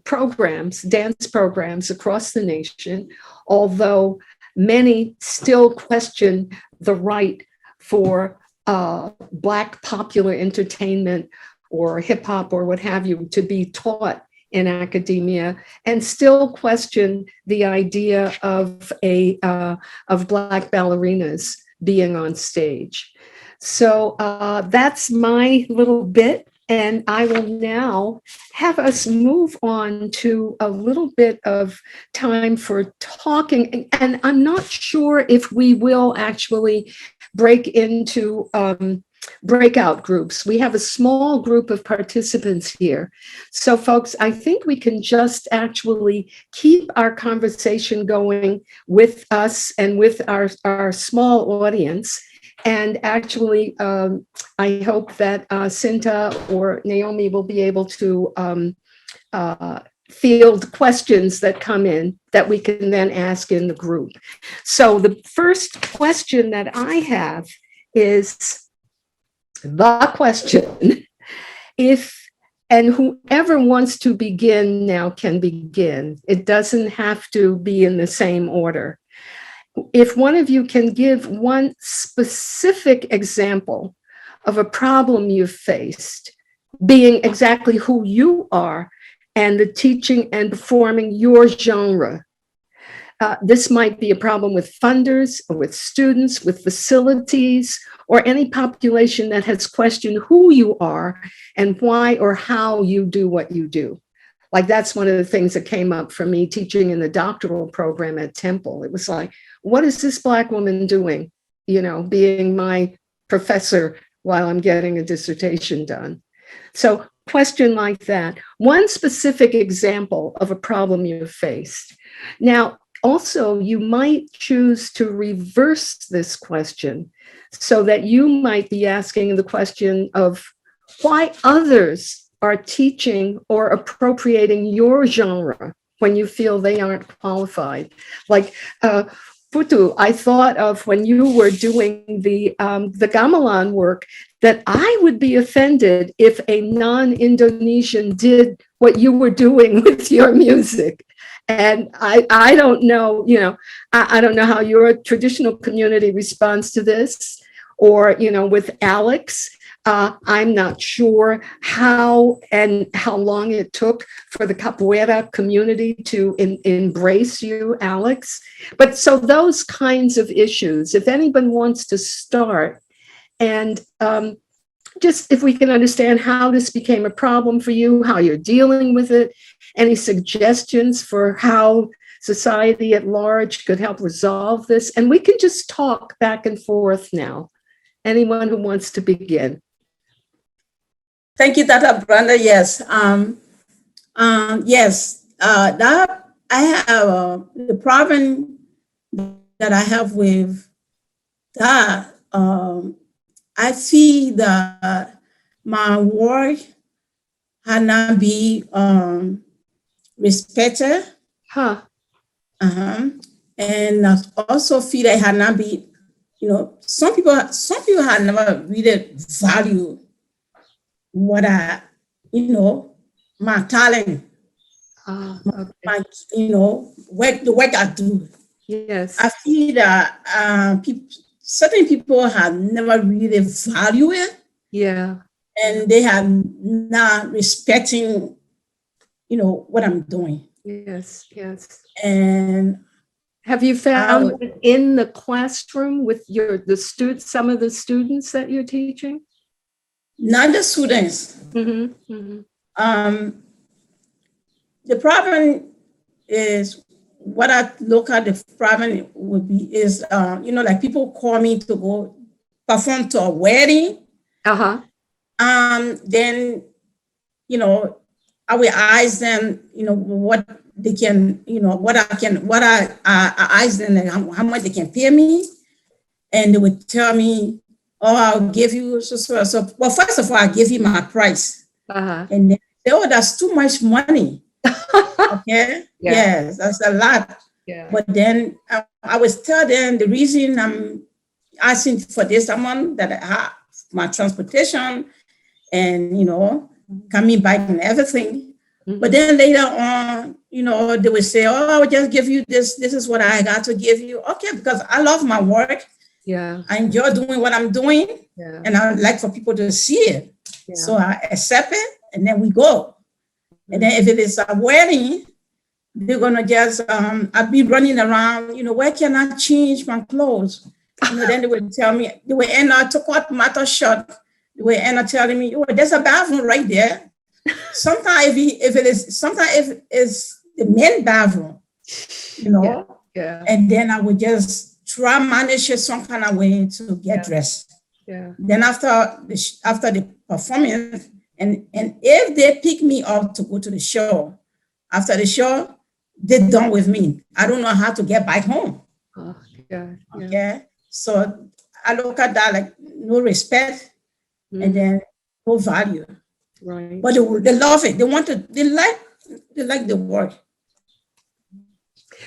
programs, dance programs across the nation, although many still question the right for Black popular entertainment or hip hop or what have you to be taught in academia, and still question the idea of Black ballerinas being on stage. So that's my little bit And I will now have us move on to a little bit of time for talking. And I'm not sure if we will actually break into breakout groups. We have a small group of participants here. So folks, I think we can just actually keep our conversation going with us and with our small audience. And actually, I hope that Cinta or Naomi will be able to field questions that come in that we can then ask in the group. So the first question that I have is the question, and whoever wants to begin now can begin. It doesn't have to be in the same order. If one of you can give one specific example of a problem you've faced, being exactly who you are and the teaching and performing your genre. This might be a problem with funders, or with students, with facilities, or any population that has questioned who you are and why or how you do what you do. Like that's one of the things that came up for me teaching in the doctoral program at Temple. It was like, what is this Black woman doing? You know, being my professor while I'm getting a dissertation done. So question like that, one specific example of a problem you faced. Now, also, you might choose to reverse this question so that you might be asking the question of why others are teaching or appropriating your genre when you feel they aren't qualified. Like Putu, I thought of when you were doing the gamelan work that I would be offended if a non-Indonesian did what you were doing with your music. And I don't know, you know, I don't know how your traditional community responds to this, or, you know, with Alex, I'm not sure how long it took for the Capoeira community to embrace you, Alex. But so those kinds of issues, if anyone wants to start, and just if we can understand how this became a problem for you, how you're dealing with it, any suggestions for how society at large could help resolve this. And we can just talk back and forth now. Anyone who wants to begin. Thank you, Dr. Brenda. Yes. Yes. That I have the problem that I have with that. I see that my work had not been respected. And I also feel that it had not been, you know, some people had never really valued what I, you know, my talent, my, you know, the work I do. Yes. I feel that certain people have never really valued it. Yeah. And they have not respecting, you know, what I'm doing. Yes, yes. And have you found it in the classroom with some of the students that you're teaching? Not the students. Mm-hmm, mm-hmm. The problem is, what I look at the problem would be is, you know, like people call me to go perform to a wedding. Then, you know, I will ask them, you know, what they can, you know, I ask them, like, how much they can pay me. And they would tell me, oh, I'll give you, so. Well, first of all, I give you my price. And then they say, oh, that's too much money. Okay. Yeah. Yes, that's a lot. Yeah. But then I was tell them the reason I'm asking for this amount, that I have my transportation and, you know, coming back and everything. Mm-hmm. But then later on, you know, they will say, oh, I will just give you this. This is what I got to give you. Okay, because I love my work. Yeah. I enjoy doing what I'm doing. Yeah. And I would like for people to see it. Yeah. So I accept it and then we go. Mm-hmm. And then if it is a wedding, they're going to just, I'll be running around, you know, where can I change my clothes? You know, then they will tell me, they will end up to cut matter short. They were telling me, oh, there's a bathroom right there. Sometimes if it's the main bathroom, you know, Yeah. and then I would just try manage it some kind of way to get dressed. Yeah. Then after the performance, and if they pick me up to go to the show, after the show, they're done with me. I don't know how to get back home. Oh, God. Yeah. Okay, so I look at that like no respect, and then no value. Right. But they love it. They like the work.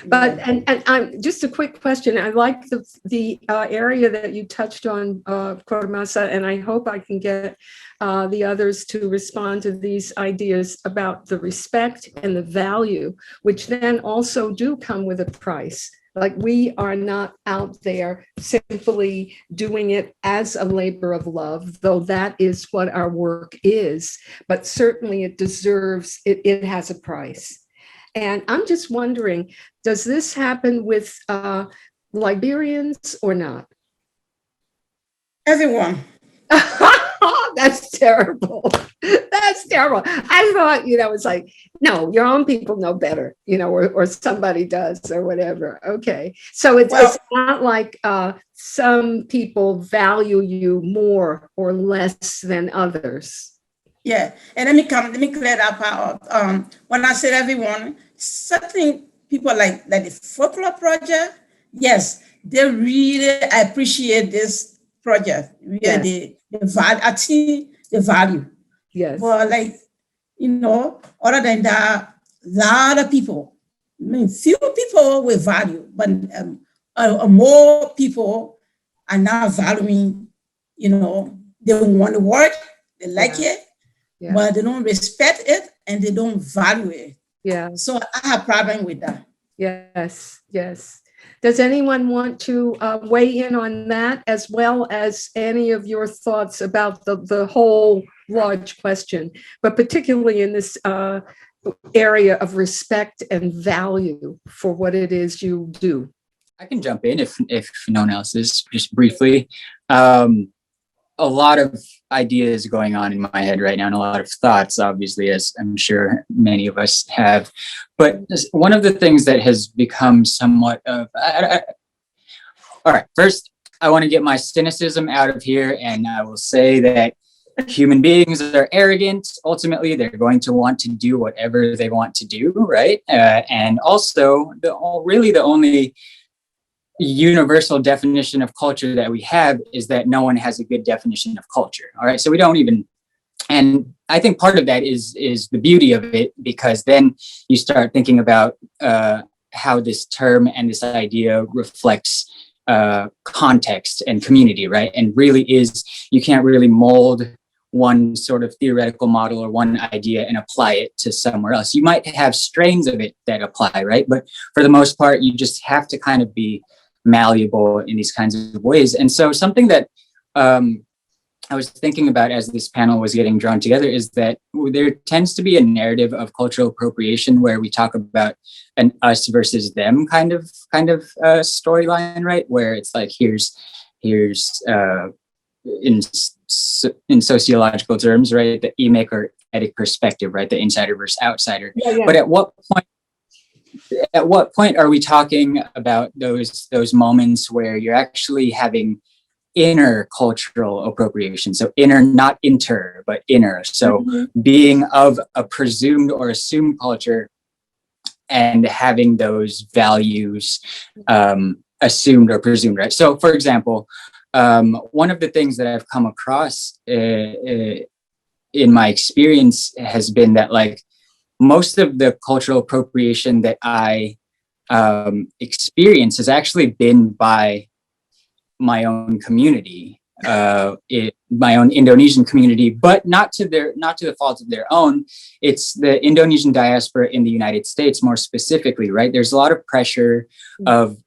But and I'm just a quick question. I like the area that you touched on, Kormasa, and I hope I can get the others to respond to these ideas about the respect and the value, which then also do come with a price. Like, we are not out there simply doing it as a labor of love, though that is what our work is, but certainly it deserves, it has a price. And I'm just wondering, does this happen with Liberians or not? Everyone. That's terrible. That's terrible. I thought, it's like, no, your own people know better, or somebody does or whatever. Okay. So it's not like some people value you more or less than others. Yeah, and let me clear that part up. When I said everyone, certain people like the Folklore Project, yes, they really appreciate this project. Really, the value, I see the value. Yes. But other than that, a lot of people, few people with value, but more people are not valuing. They want to work, they like it. Yeah. But they don't respect it and they don't value it. Yeah. So I have a problem with that. Yes. Yes. Does anyone want to weigh in on that, as well as any of your thoughts about the whole large question, but particularly in this area of respect and value for what it is you do? I can jump in if no one else is, just briefly. A lot of ideas going on in my head right now, and a lot of thoughts, obviously, as I'm sure many of us have. But one of the things that has become somewhat of, all right, first, I want to get my cynicism out of here, and I will say that human beings are arrogant. Ultimately, they're going to want to do whatever they want to do, right? And also, the only universal definition of culture that we have is that no one has a good definition of culture. All right. So we don't even, and I think part of that is the beauty of it, because then you start thinking about how this term and this idea reflects context and community, right? And really you can't really mold one sort of theoretical model or one idea and apply it to somewhere else. You might have strains of it that apply, right? But for the most part, you just have to kind of be malleable in these kinds of ways. And so something that I was thinking about as this panel was getting drawn together is that there tends to be a narrative of cultural appropriation where we talk about an us versus them kind of storyline, right? Where it's like, here's in sociological terms, right, the emic or etic perspective, right, the insider versus outsider. Yeah. But at what point are we talking about those moments where you're actually having inner cultural appropriation? So inner, not inter, but inner. So being of a presumed or assumed culture and having those values assumed or presumed, right? So for example, one of the things that I've come across in my experience has been that, like, most of the cultural appropriation that I experience has actually been by my own community, my own Indonesian community, but not to the fault of their own. It's the Indonesian diaspora in the United States, more specifically, right? There's a lot of pressure of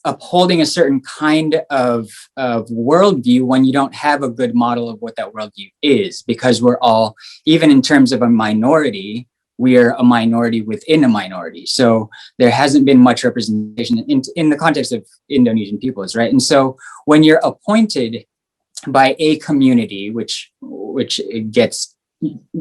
upholding a certain kind of worldview when you don't have a good model of what that worldview is, because we're all, even in terms of a minority, we are a minority within a minority. So there hasn't been much representation in the context of Indonesian peoples, right? And so when you're appointed by a community, which gets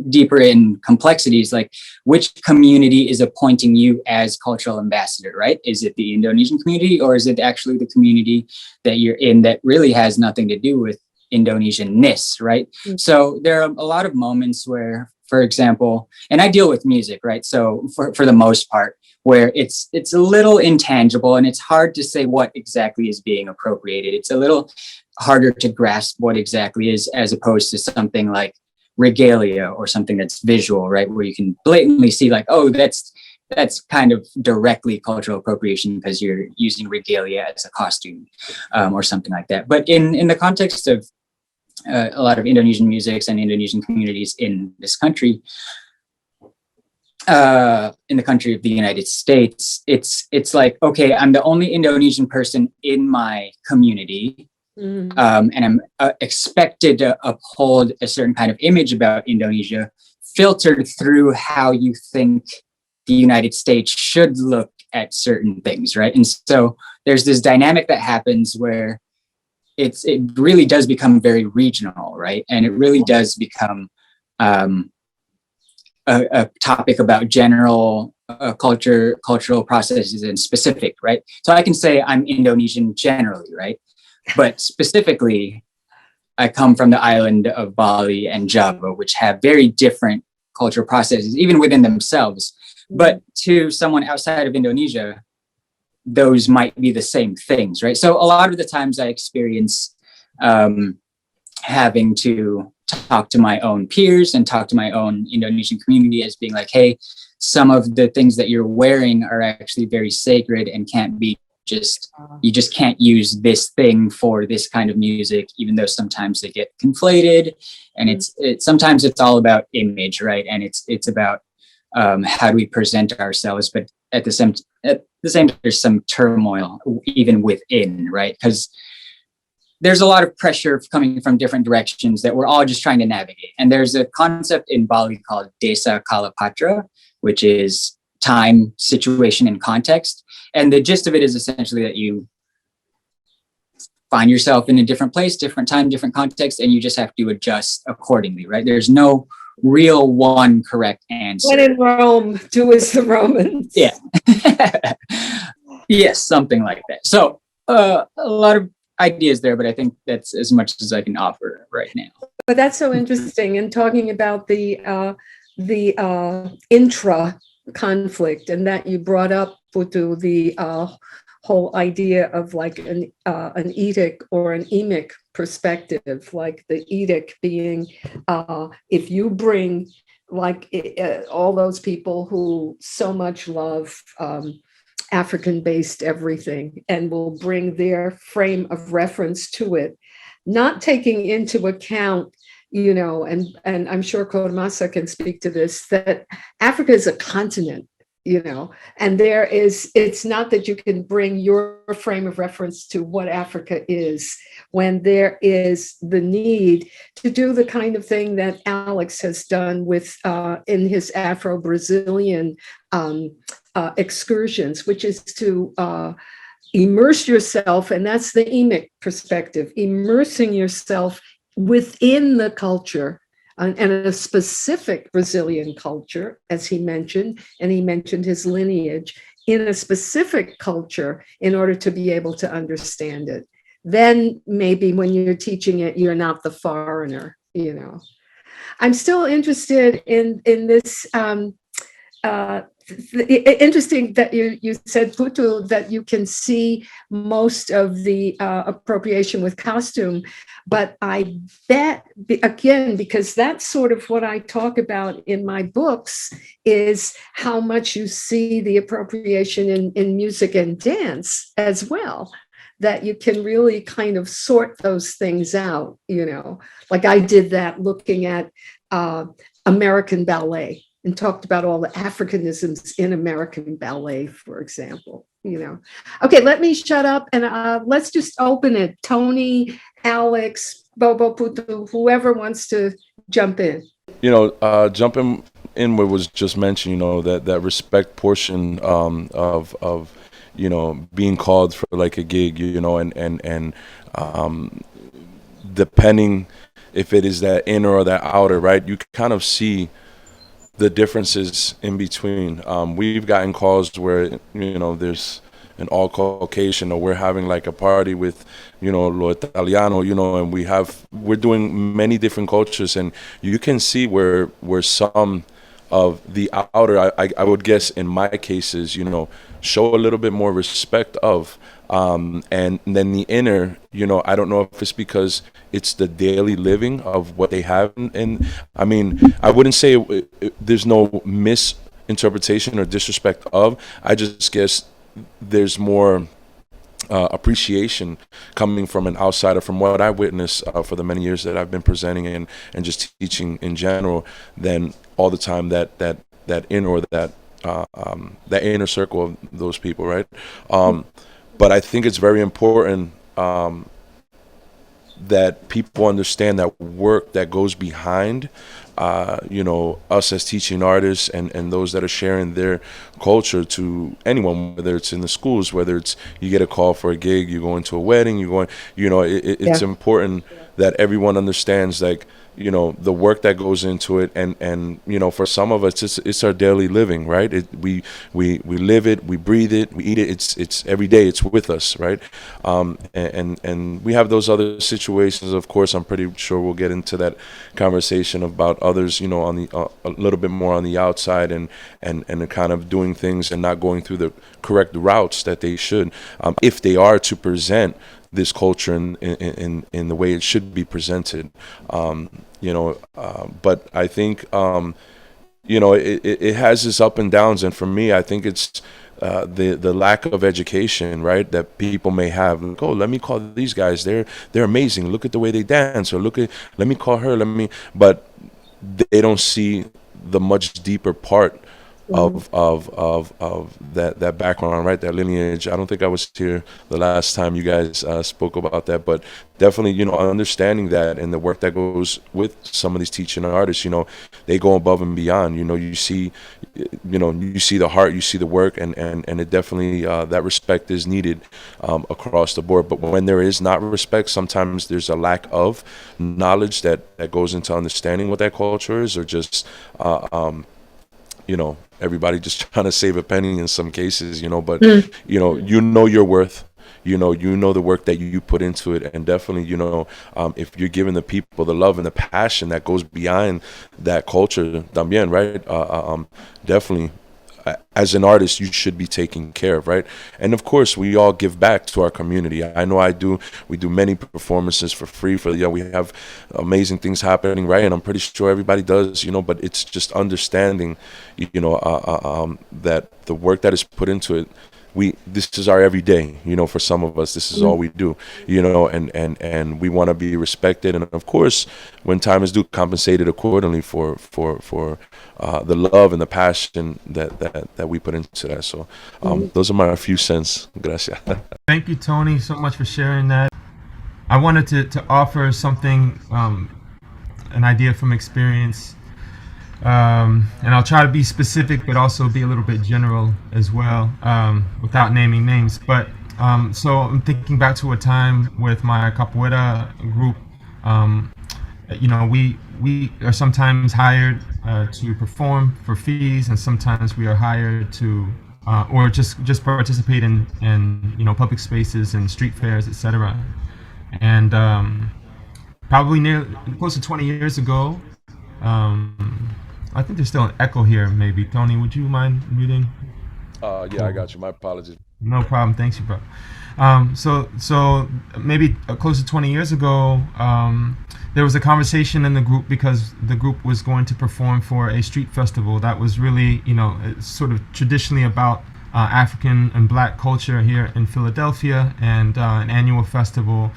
deeper in complexities, like which community is appointing you as cultural ambassador, right? Is it the Indonesian community, or is it actually the community that you're in that really has nothing to do with Indonesian-ness, right? Mm-hmm. So there are a lot of moments where, for example, and I deal with music, right? So for the most part, where it's a little intangible and it's hard to say what exactly is being appropriated. It's a little harder to grasp what exactly is, as opposed to something like regalia or something that's visual, right? Where you can blatantly see like, oh, that's kind of directly cultural appropriation because you're using regalia as a costume or something like that. But in the context of a lot of Indonesian musics and Indonesian communities in this country, in the country of the United States, it's like, okay, I'm the only Indonesian person in my community. And I'm expected to uphold a certain kind of image about Indonesia, filtered through how you think the United States should look at certain things, right? And so there's this dynamic that happens where it really does become very regional, right? And it really does become a topic about general cultural processes and specific, right? So I can say I'm Indonesian generally, right? But specifically, I come from the island of Bali and Java, which have very different cultural processes, even within themselves. But to someone outside of Indonesia, those might be the same things, right? So a lot of the times I experience having to talk to my own peers and talk to my own Indonesian community as being like, hey, some of the things that you're wearing are actually very sacred and can't be you just can't use this thing for this kind of music, even though sometimes they get conflated. And it's sometimes it's all about image, right? And it's about how do we present ourselves, but at the same there's some turmoil even within, right? Because there's a lot of pressure coming from different directions that we're all just trying to navigate. And there's a concept in Bali called Desa Kalapatra, which is time, situation, and context. And the gist of it is essentially that you find yourself in a different place, different time, different context, and you just have to adjust accordingly, right? There's no real one correct answer. When in Rome, do as the Romans. Yeah. Yes, something like that. So a lot of ideas there, but I think that's as much as I can offer right now. But that's so interesting. And talking about the intra conflict, and that you brought up, Putu, the whole idea of like an edict or an emic perspective, like the edict being if you bring like all those people who so much love African-based everything and will bring their frame of reference to it, not taking into account, and I'm sure Kodamasa can speak to this, that Africa is a continent, and it's not that you can bring your frame of reference to what Africa is when there is the need to do the kind of thing that Alex has done with in his Afro-Brazilian excursions, which is to immerse yourself, and that's the emic perspective, immersing yourself within the culture and a specific Brazilian culture, as he mentioned, and he mentioned his lineage, in a specific culture in order to be able to understand it. Then maybe when you're teaching it, you're not the foreigner, I'm still interested in this. Interesting that you said, Putu, that you can see most of the appropriation with costume, but I bet, again, because that's sort of what I talk about in my books, is how much you see the appropriation in music and dance as well, that you can really kind of sort those things out, like I did that looking at American ballet, and talked about all the Africanisms in American ballet, for example, Okay, let me shut up and let's just open it. Tony, Alex, Bobo, Putu, whoever wants to jump in. Jumping in what was just mentioned, you know, that respect portion of you know, being called for like a gig, you know, and depending if it is that inner or that outer, right? You can kind of see the differences in between. We've gotten calls where, you know, there's an all Caucasian, or we're having like a party with, you know, lo Italiano, you know, and we're doing many different cultures, and you can see where some of the outer, I would guess in my cases, you know, show a little bit more respect of, and then the inner, you know, I don't know if it's because it's the daily living of what they have, and I mean, I wouldn't say there's no misinterpretation or disrespect of, I just guess there's more appreciation coming from an outsider, from what I witnessed for the many years that I've been presenting and just teaching in general, than all the time that inner, or that inner circle of those people, right? But I think it's very important that people understand that work that goes behind, you know, us as teaching artists and those that are sharing their culture to anyone, whether it's in the schools, whether it's you get a call for a gig, you go into a wedding, you know, it's important that everyone understands, like, you know, the work that goes into it, and you know, for some of us it's our daily living, right? We live it, we breathe it, we eat it, it's every day, it's with us, right? And we have those other situations, of course. I'm pretty sure we'll get into that conversation about others, you know, on the a little bit more on the outside, and kind of doing things and not going through the correct routes that they should, if they are to present this culture in the way it should be presented, you know, but I think, you know, it has its up and downs, and for me, I think it's the lack of education, right, that people may have. Like, oh, let me call these guys, they're amazing, look at the way they dance, or let me call her, but they don't see the much deeper part of that background, right? That lineage. I don't think I was here the last time you guys spoke about that, but definitely, you know, understanding that and the work that goes with some of these teaching artists, you know, they go above and beyond. You know, you see the heart, you see the work, and it definitely that respect is needed across the board. But when there is not respect, sometimes there's a lack of knowledge that goes into understanding what that culture is, or just you know, everybody just trying to save a penny in some cases, you know, but you know your worth, you know the work that you put into it, and definitely, you know, if you're giving the people the love and the passion that goes behind that culture también, right? Definitely, as an artist, you should be taken care of, right? And of course, we all give back to our community. I know I do. We do many performances for free. We have amazing things happening, right? And I'm pretty sure everybody does, you know. But it's just understanding, you know, that the work that is put into it, this is our everyday, you know. For some of us, this is all we do, you know, and we want to be respected, and of course, when time is due, compensated accordingly for the love and the passion that we put into that. So those are my few cents. Gracias. Thank you, Tony, so much for sharing that. I wanted to offer something, an idea from experience, and I'll try to be specific, but also be a little bit general as well, without naming names. But so I'm thinking back to a time with my Capoeira group. You know, we are sometimes hired to perform for fees, and sometimes we are hired to or just participate in you know, public spaces and street fairs, etc. And probably close to 20 years ago, I think there's still an echo here. Maybe Tony, would you mind muting? Yeah, cool. I got you. My apologies. No problem. Thanks, you, bro. So maybe close to 20 years ago, there was a conversation in the group, because the group was going to perform for a street festival that was really, you know, sort of traditionally about African and Black culture here in Philadelphia, and an annual festival.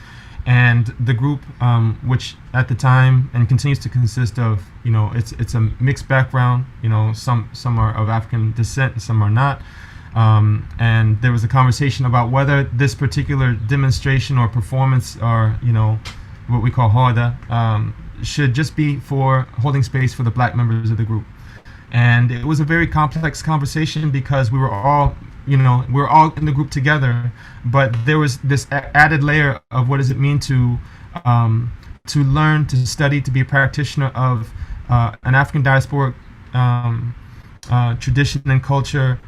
And the group, which at the time and continues to consist of, you know, it's a mixed background. You know, some are of African descent and some are not. And there was a conversation about whether this particular demonstration or performance, or, you know, what we call roda, should just be for holding space for the Black members of the group. And it was a very complex conversation because we were all, we're all in the group together, but there was this added layer of what does it mean to learn, to study, to be a practitioner of an African diasporic tradition and culture,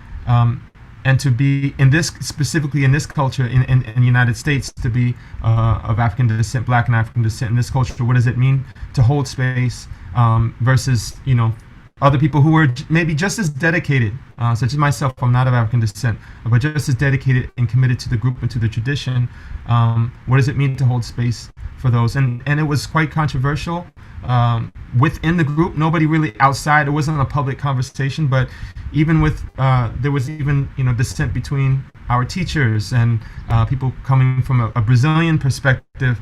and to be specifically in this culture in the United States, to be of African descent, Black and African descent in this culture. What does it mean to hold space versus other people who were maybe just as dedicated, such as myself? I'm not of African descent, but just as dedicated and committed to the group and to the tradition. What does it mean to hold space for those? And it was quite controversial within the group. Nobody really outside. It wasn't a public conversation, but even with there was even dissent between our teachers and people coming from a Brazilian perspective,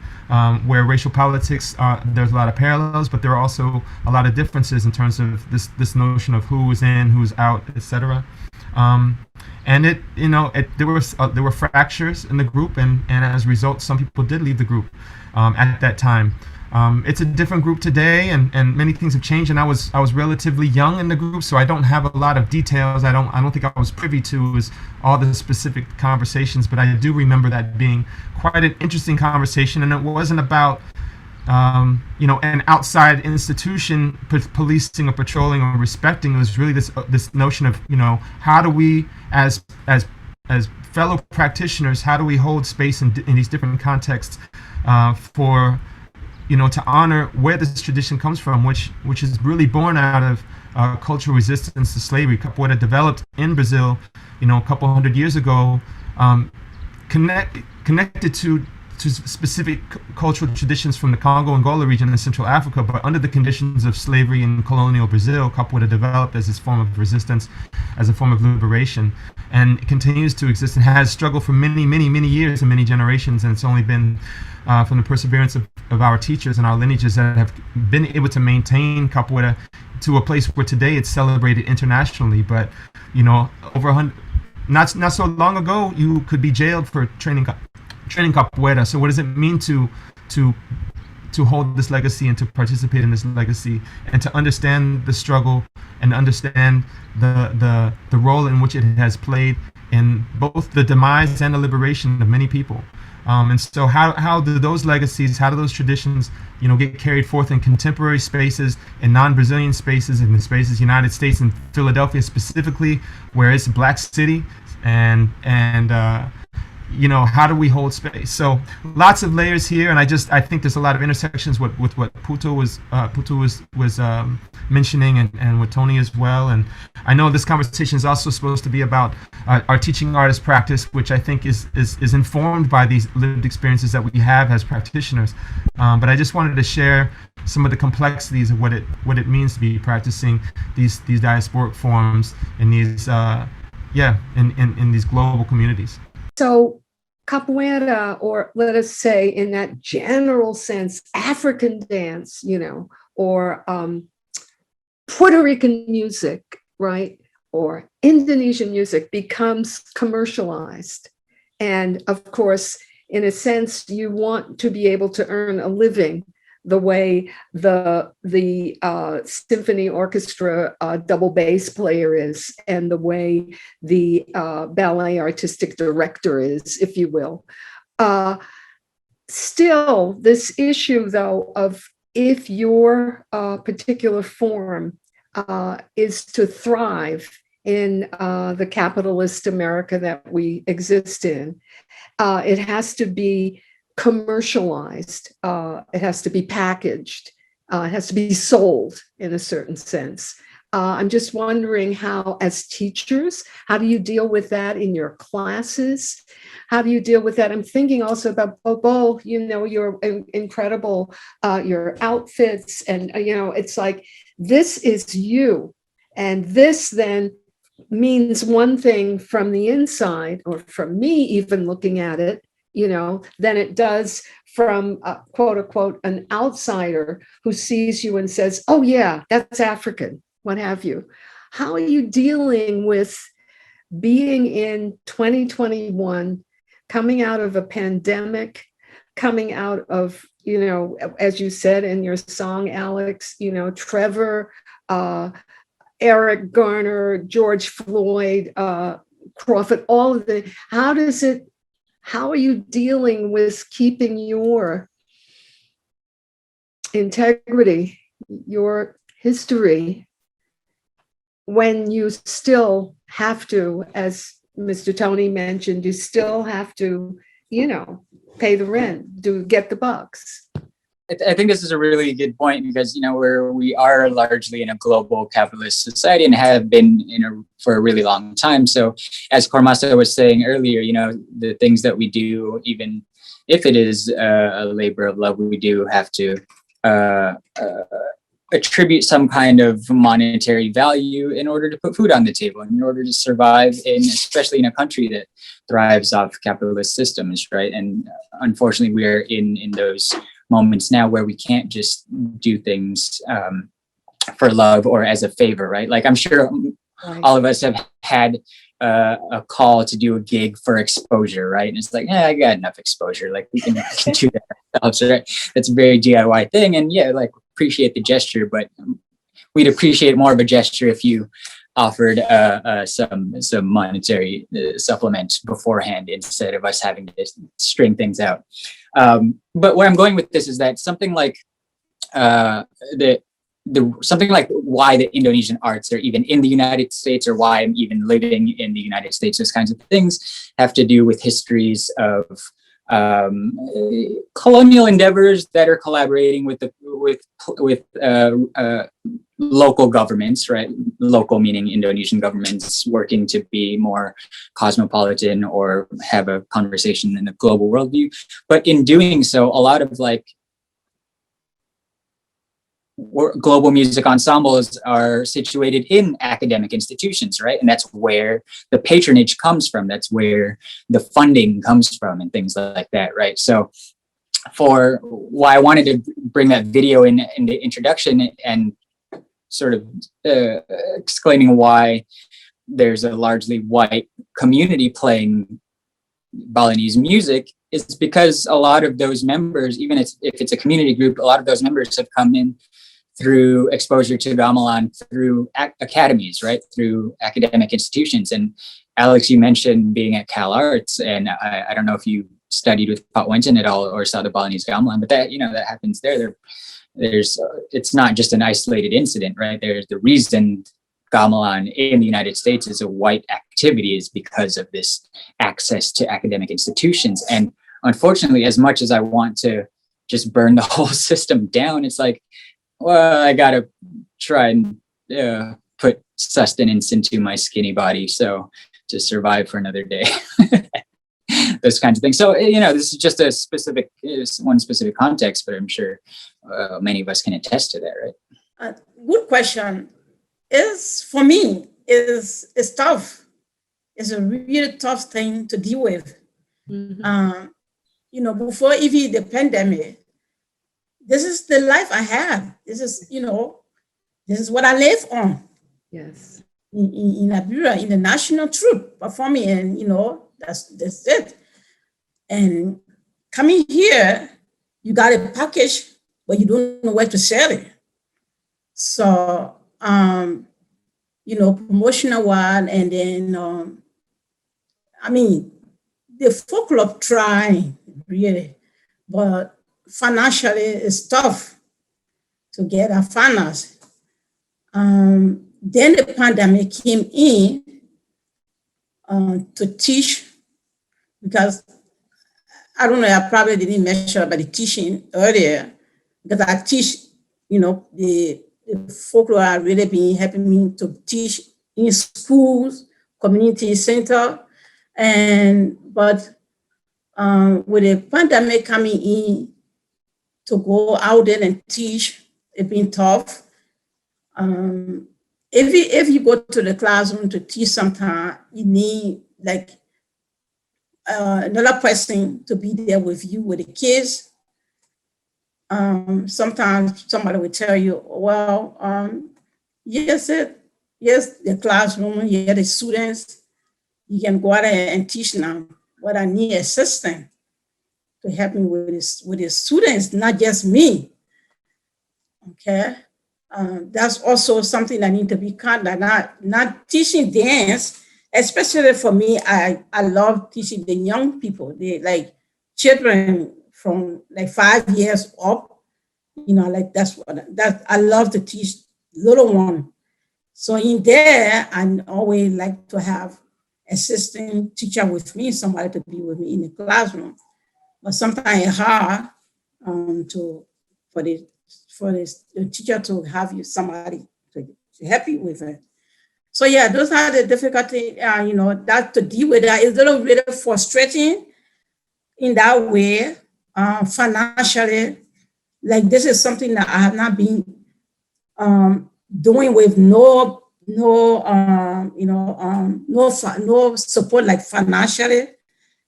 where racial politics, there's a lot of parallels, but there are also a lot of differences in terms of this notion of who was in, who's out, etc. And there were fractures in the group, and as a result, some people did leave the group at that time. It's a different group today, and many things have changed. And I was relatively young in the group, so I don't have a lot of details. I don't think I was privy to all the specific conversations, but I do remember that being quite an interesting conversation. And it wasn't about an outside institution policing or patrolling or respecting. It was really this notion of how do we as fellow practitioners, how do we hold space in these different contexts for to honor where this tradition comes from, which is really born out of cultural resistance to slavery. Capoeira developed in Brazil, a couple hundred years ago, connected to specific cultural traditions from the Congo-Angola region in Central Africa, but under the conditions of slavery in colonial Brazil, Capoeira developed as this form of resistance, as a form of liberation, and it continues to exist and has struggled for many, many, many years and many generations. And it's only been from the perseverance of our teachers and our lineages that have been able to maintain Capoeira to a place where today it's celebrated internationally. But over 100, not so long ago, you could be jailed for training Capoeira. So what does it mean to hold this legacy and to participate in this legacy and to understand the struggle and understand the role in which it has played in both the demise and the liberation of many people? And so how do those legacies, how do those traditions, get carried forth in contemporary spaces, in non-Brazilian spaces, in the spaces United States and Philadelphia specifically, where it's a Black city, and how do we hold space? So lots of layers here, and I think there's a lot of intersections with what Puto was mentioning, and with Tony as well. And I know this conversation is also supposed to be about our teaching artist practice, which I think is informed by these lived experiences that we have as practitioners. But I just wanted to share some of the complexities of what it means to be practicing these diasporic forms in these in these global communities. So capoeira, or let us say in that general sense, African dance, or Puerto Rican music, right? Or Indonesian music becomes commercialized. And of course, in a sense, you want to be able to earn a living the way the symphony orchestra double bass player is, and the way the ballet artistic director is, if you will. Still, this issue, though, of if your particular form is to thrive in the capitalist America that we exist in, it has to be commercialized, it has to be packaged, it has to be sold in a certain sense. I'm just wondering how, as teachers, how do you deal with that in your classes? How do you deal with that? I'm thinking also about Bobo, your incredible, your outfits, and, it's like, this is you. And this then means one thing from the inside, or from me even looking at it, than it does from quote unquote an outsider who sees you and says, oh yeah, that's African, what have you. How are you dealing with being in 2021, coming out of a pandemic, coming out of, as you said in your song, Alex, Trevor, Eric Garner, George Floyd, Crawford, all of the, how are you dealing with keeping your integrity, your history, when you still have to, as Mr. Tony mentioned, you still have to, pay the rent, get the bucks? I think this is a really good point because, we are largely in a global capitalist society and have been for a really long time. So as Kormasa was saying earlier, the things that we do, even if it is a labor of love, we do have to attribute some kind of monetary value in order to put food on the table, in order to survive, especially in a country that thrives off capitalist systems, right? And unfortunately, we are in those moments now where we can't just do things for love or as a favor, right? Like I'm sure all of us have had a call to do a gig for exposure, right? And it's like, I got enough exposure. Like we can do that ourselves, right? That's a very DIY thing. And yeah, like appreciate the gesture, but we'd appreciate more of a gesture if you offered some monetary supplement beforehand instead of us having to string things out. But where I'm going with this is that something like something like why the Indonesian arts are even in the United States, or why I'm even living in the United States, those kinds of things have to do with histories of colonial endeavors that are collaborating with local governments, right? Local meaning Indonesian governments working to be more cosmopolitan or have a conversation in a global worldview. But in doing so, a lot of global music ensembles are situated in academic institutions, right? And that's where the patronage comes from. That's where the funding comes from and things like that, right? So for why I wanted to bring that video in the introduction and sort of exclaiming why there's a largely white community playing Balinese music is because a lot of those members, even if it's a community group, a lot of those members have come in through exposure to gamelan through academies, right? Through academic institutions. And Alex, you mentioned being at Cal Arts, and I don't know if you studied with Pat Wenton at all or saw the Balinese gamelan, but that happens there. There's it's not just an isolated incident, right? There's the reason gamelan in the United States is a white activity is because of this access to academic institutions. And unfortunately, as much as I want to just burn the whole system down, it's like, well, I gotta try and put sustenance into my skinny body so to survive for another day. Those kinds of things. So, this is just one specific context, but I'm sure many of us can attest to that, right? Good question. For me, is tough. It's a really tough thing to deal with. Mm-hmm. Before even the pandemic, this is the life I have. This is what I live on. Yes. In Liberia, in the national troop performing, and that's it. And coming here, you got a package, but you don't know where to sell it. So, promotional one, and then, the folk club trying really, but financially it's tough to get our finance. Then the pandemic came in to teach, because I don't know, I probably didn't mention about the teaching earlier, because I teach, the folklore are really been helping me to teach in schools, community center, but with the pandemic coming in, to go out there and teach, it's been tough. If you go to the classroom to teach sometime, you need another person to be there with you, with the kids. Sometimes somebody will tell you, well, yes, the classroom, the students, you can go out there and teach now, but I need assistance to help me with the students, not just me. Okay. That's also something that need to be kind of not teaching dance, especially for me. I love teaching the young people, they like children from like 5 years up. Like that's I love to teach little one. So in there, I always like to have assistant teacher with me, somebody to be with me in the classroom. But sometimes it's hard to for the teacher to have you somebody to help you with it. So yeah, those are the difficulty. That to deal with that is a little bit frustrating in that way. Financially, like this is something that I have not been doing with no support like financially.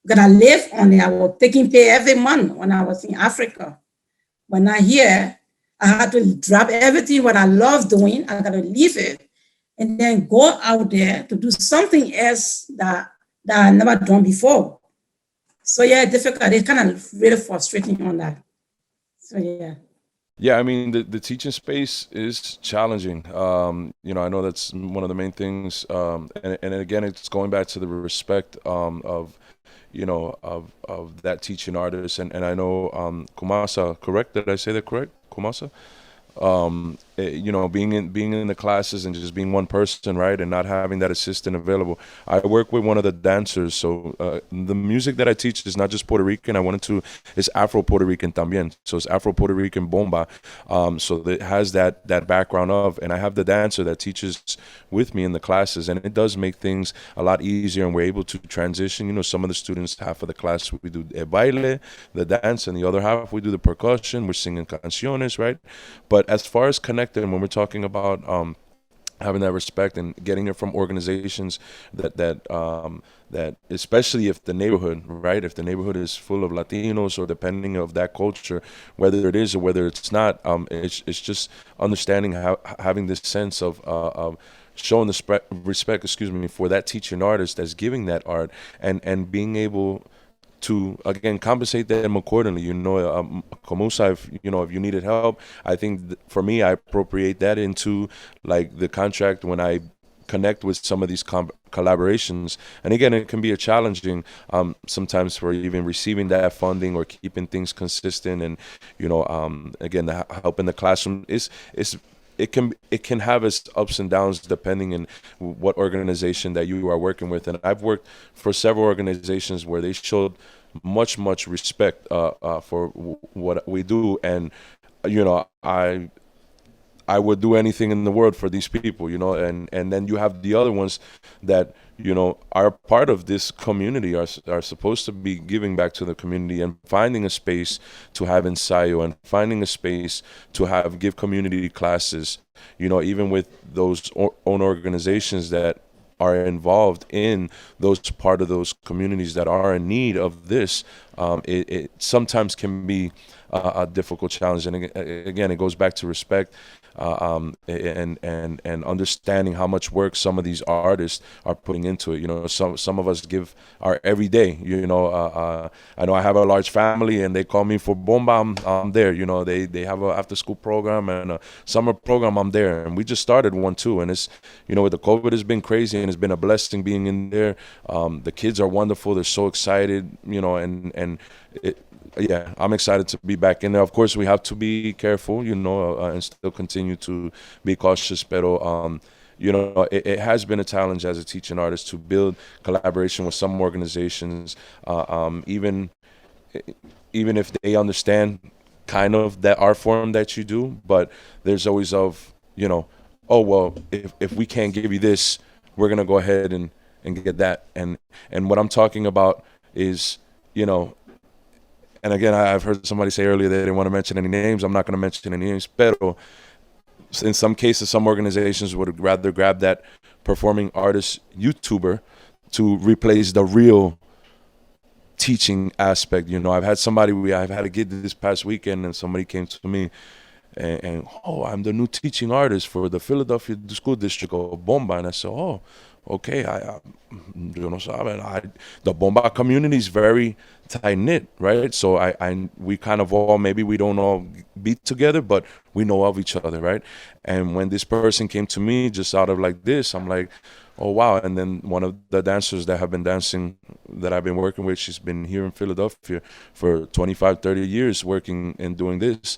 Because I live on it. I was taking pay every month when I was in Africa. When I here, I had to drop everything what I love doing. I got to leave it and then go out there to do something else that I never done before. So yeah, difficult. It's kind of really frustrating on that. So yeah. Yeah, I mean, the teaching space is challenging. I know that's one of the main things. And again, it's going back to the respect of that teaching artist. And I know Kumasa, correct? Did I say that correct? Kumasa? Being in the classes and just being one person, right, and not having that assistant available. I work with one of the dancers, so the music that I teach is not just Puerto Rican. It's Afro Puerto Rican también. So it's Afro Puerto Rican bomba. So it has that background of, and I have the dancer that teaches with me in the classes, and it does make things a lot easier, and we're able to transition. Some of the students, half of the class we do baile, the dance, and the other half we do the percussion. We're singing canciones, right? But as far as connecting, when we're talking about having that respect and getting it from organizations that especially if the neighborhood, right, if the neighborhood is full of Latinos or depending of that culture, whether it is or whether it's not, it's just understanding having this sense of showing the respect, for that teaching artist that's giving that art and being able to again compensate them accordingly. Komusa, if you needed help, I think for me, I appropriate that into like the contract when I connect with some of these collaborations. And again, it can be a challenging sometimes for even receiving that funding or keeping things consistent. And again, the help in the classroom it can have its ups and downs depending on what organization that you are working with. And I've worked for several organizations where they showed much respect for what we do, and I would do anything in the world for these people, and then you have the other ones that are part of this community, are supposed to be giving back to the community and finding a space to have ensayo and finding a space to give community classes, even with those own organizations that are involved in those part of those communities that are in need of this. It sometimes can be a difficult challenge, and again, it goes back to respect. And understanding how much work some of these artists are putting into it. Some of us give our every day. I know I have a large family, and they call me for bomba. I'm there. They have a after school program and a summer program. I'm there, and we just started one too. And it's with the COVID, it's been crazy, and it's been a blessing being in there. The kids are wonderful. They're so excited. Yeah, I'm excited to be back in there. Of course, we have to be careful, and still continue to be cautious. Pero, it has been a challenge as a teaching artist to build collaboration with some organizations, even if they understand kind of that art form that you do. But there's always oh, well, if we can't give you this, we're going to go ahead and get that. And what I'm talking about is, and again, I've heard somebody say earlier they didn't want to mention any names. I'm not going to mention any names. Pero in some cases, some organizations would rather grab that performing artist YouTuber to replace the real teaching aspect. I've had a gig this past weekend, and somebody came to me and I'm the new teaching artist for the Philadelphia School District of Bomba. And I said, oh, okay, you know, the bomba community is very tight knit, right? So we kind of all, maybe we don't all be together, but we know of each other, right? And when this person came to me just out of like this, I'm like, oh wow. And then one of the dancers that have been dancing, that I've been working with, she's been here in Philadelphia for 25, 30 years working and doing this.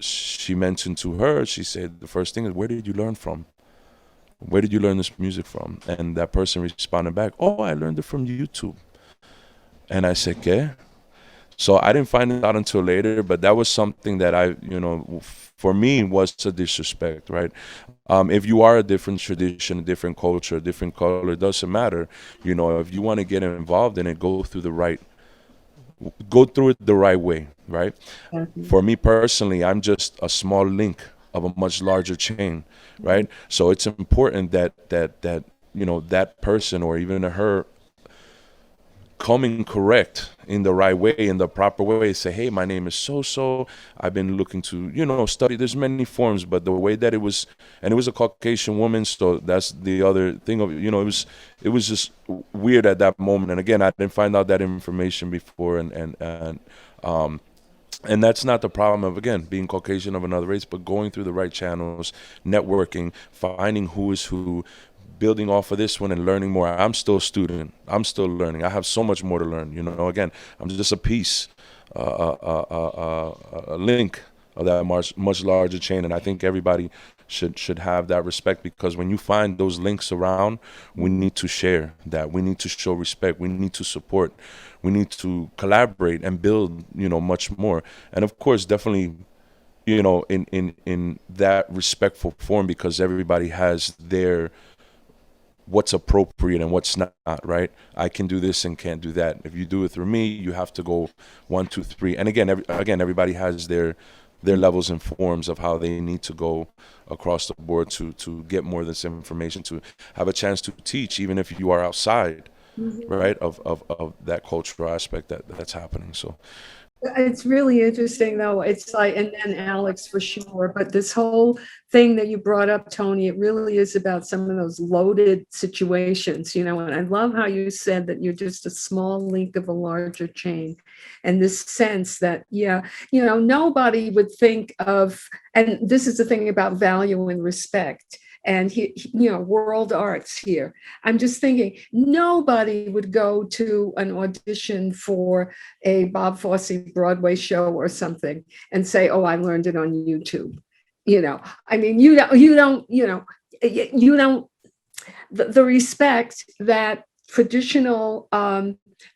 She mentioned to her, she said, the first thing is, where did you learn from? Where did you learn this music from? And that person responded back, oh, I learned it from YouTube. And I said, ¿qué? So I didn't find it out until later, but that was something that I, you know, for me was a disrespect, right? If you are a different tradition, a different culture, a different color, it doesn't matter. You know, if you want to get involved in it, go through it the right way, right? Mm-hmm. For me personally, I'm just a small link of a much larger chain, right? So it's important that you know, that person or even her coming correct in the right way, in the proper way, say, hey, my name is so, I've been looking to, you know, study, there's many forms, but the way that it was, and it was a Caucasian woman, so that's the other thing of, you know, it was just weird at that moment. And again, I didn't find out that information before, and that's not the problem of, again, being Caucasian of another race, but going through the right channels, networking, finding who is who, building off of this one and learning more. I'm still a student. I'm still learning. I have so much more to learn. You know, again, I'm just a piece, a link of that much larger chain. And I think everybody should have that respect, because when you find those links around, we need to share that. We need to show respect. We need to support. We need to collaborate and build, you know, much more. And of course, definitely, you know, in that respectful form, because everybody has their what's appropriate and what's not, right? I can do this and can't do that. If you do it through me, you have to go 1, 2, 3. And again, everybody has their levels and forms of how they need to go across the board to get more of this information, to have a chance to teach, even if you are outside, right, of that cultural aspect that's happening. So it's really interesting, though. It's like, and then Alex for sure, but this whole thing that you brought up, Tony, it really is about some of those loaded situations, you know, and I love how you said that you're just a small link of a larger chain. And this sense that, yeah, you know, nobody would think of, and this is the thing about value and respect. And he, you know, world arts here. I'm just thinking nobody would go to an audition for a Bob Fosse Broadway show or something and say, "Oh, I learned it on YouTube." You know, I mean, you don't. The respect that traditional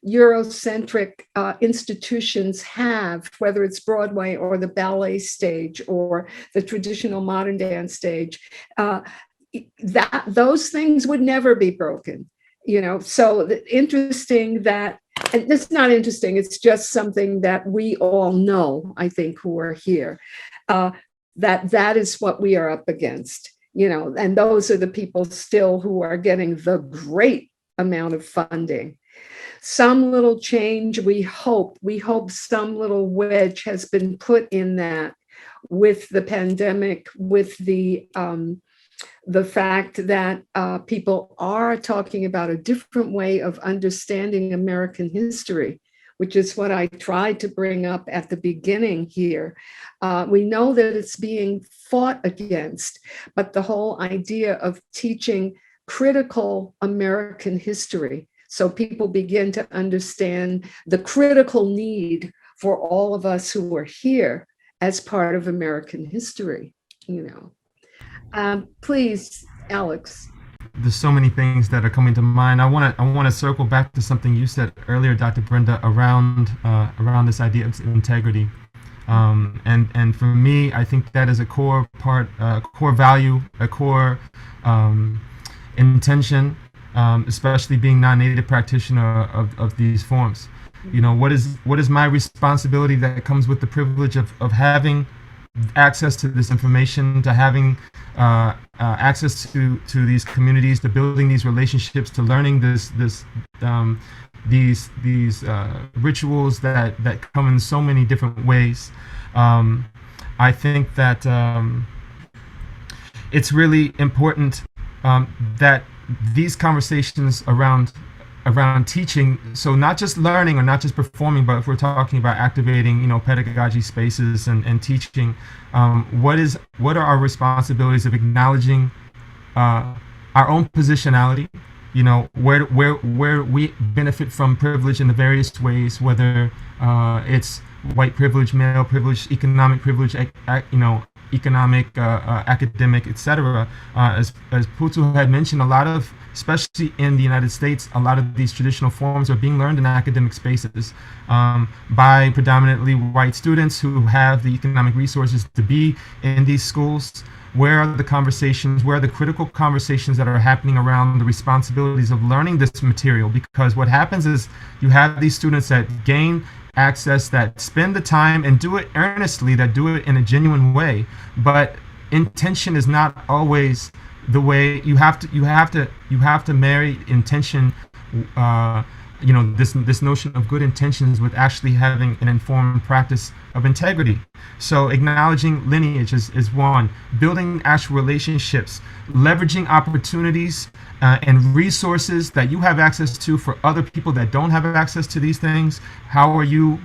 Eurocentric institutions have, whether it's Broadway or the ballet stage or the traditional modern dance stage, that those things would never be broken, you know. So interesting that, and it's not interesting, it's just something that we all know, I think, who are here, that is what we are up against, you know, and those are the people still who are getting the great amount of funding. Some little change, we hope some little wedge has been put in that with the pandemic, with the fact that people are talking about a different way of understanding American history, which is what I tried to bring up at the beginning here. We know that it's being fought against, but the whole idea of teaching critical American history, so people begin to understand the critical need for all of us who are here as part of American history, you know. Please, Alex. There's so many things that are coming to mind. I want to circle back to something you said earlier, Dr. Brenda, around this idea of integrity. And for me, I think that is a core part, a core value, a core intention, especially being non-native practitioner of these forms. You know, what is my responsibility that comes with the privilege of having access to this information, to having access to these communities, to building these relationships, to learning these rituals that come in so many different ways. I think that it's really important that these conversations around teaching, so not just learning or not just performing, but if we're talking about activating, pedagogy spaces and teaching, what are our responsibilities of acknowledging our own positionality, where we benefit from privilege in the various ways, whether it's white privilege, male privilege, economic privilege, economic, academic, etc. As Putu had mentioned, a lot of, especially in the United States, a lot of these traditional forms are being learned in academic spaces by predominantly white students who have the economic resources to be in these schools. Where are the conversations, where are the critical conversations that are happening around the responsibilities of learning this material? Because what happens is you have these students that gain access, that spend the time and do it earnestly, that do it in a genuine way, but intention is not always the way. You have to marry intention, this notion of good intentions with actually having an informed practice of integrity. So acknowledging lineage is one, building actual relationships, leveraging opportunities and resources that you have access to for other people that don't have access to these things. How are you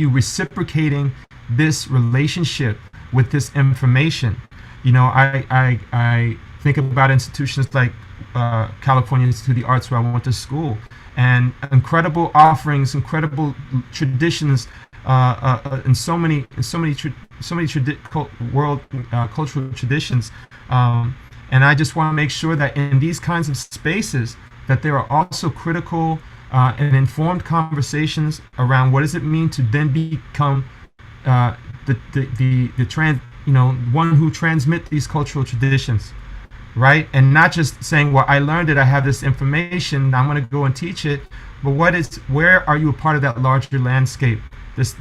reciprocating this relationship with this information? I think about institutions like California Institute of the Arts, where I went to school, and incredible offerings, incredible traditions, and so many world cultural traditions. And I just want to make sure that in these kinds of spaces, that there are also critical and informed conversations around what does it mean to then become one who transmit these cultural traditions. Right? And not just saying, well, I learned it, I have this information, I'm going to go and teach it. But where are you a part of that larger landscape? This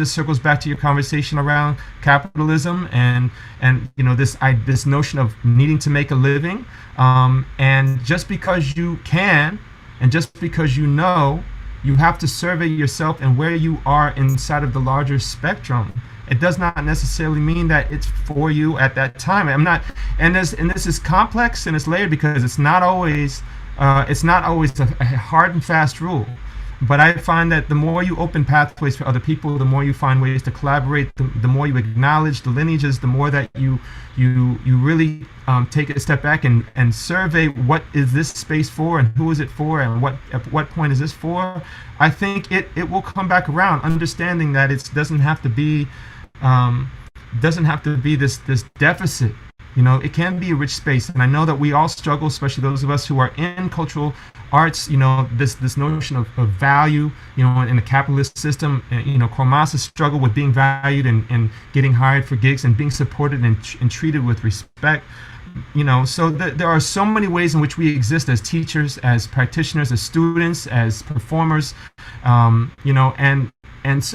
circles back to your conversation around capitalism and this notion of needing to make a living. And just because you can, and just because you have to survey yourself and where you are inside of the larger spectrum. It does not necessarily mean that it's for you at that time. And this is complex and it's layered because it's not always a hard and fast rule. But I find that the more you open pathways for other people, the more you find ways to collaborate, the more you acknowledge the lineages, the more that you really take a step back and survey what is this space for and who is it for and at what point is this for. I think it will come back around, understanding that it doesn't have to be this deficit. It can be a rich space, and I know that we all struggle, especially those of us who are in cultural arts. This notion of value. In a capitalist system, Kormasa's struggle with being valued and getting hired for gigs and being supported and treated with respect. So there are so many ways in which we exist as teachers, as practitioners, as students, as performers. And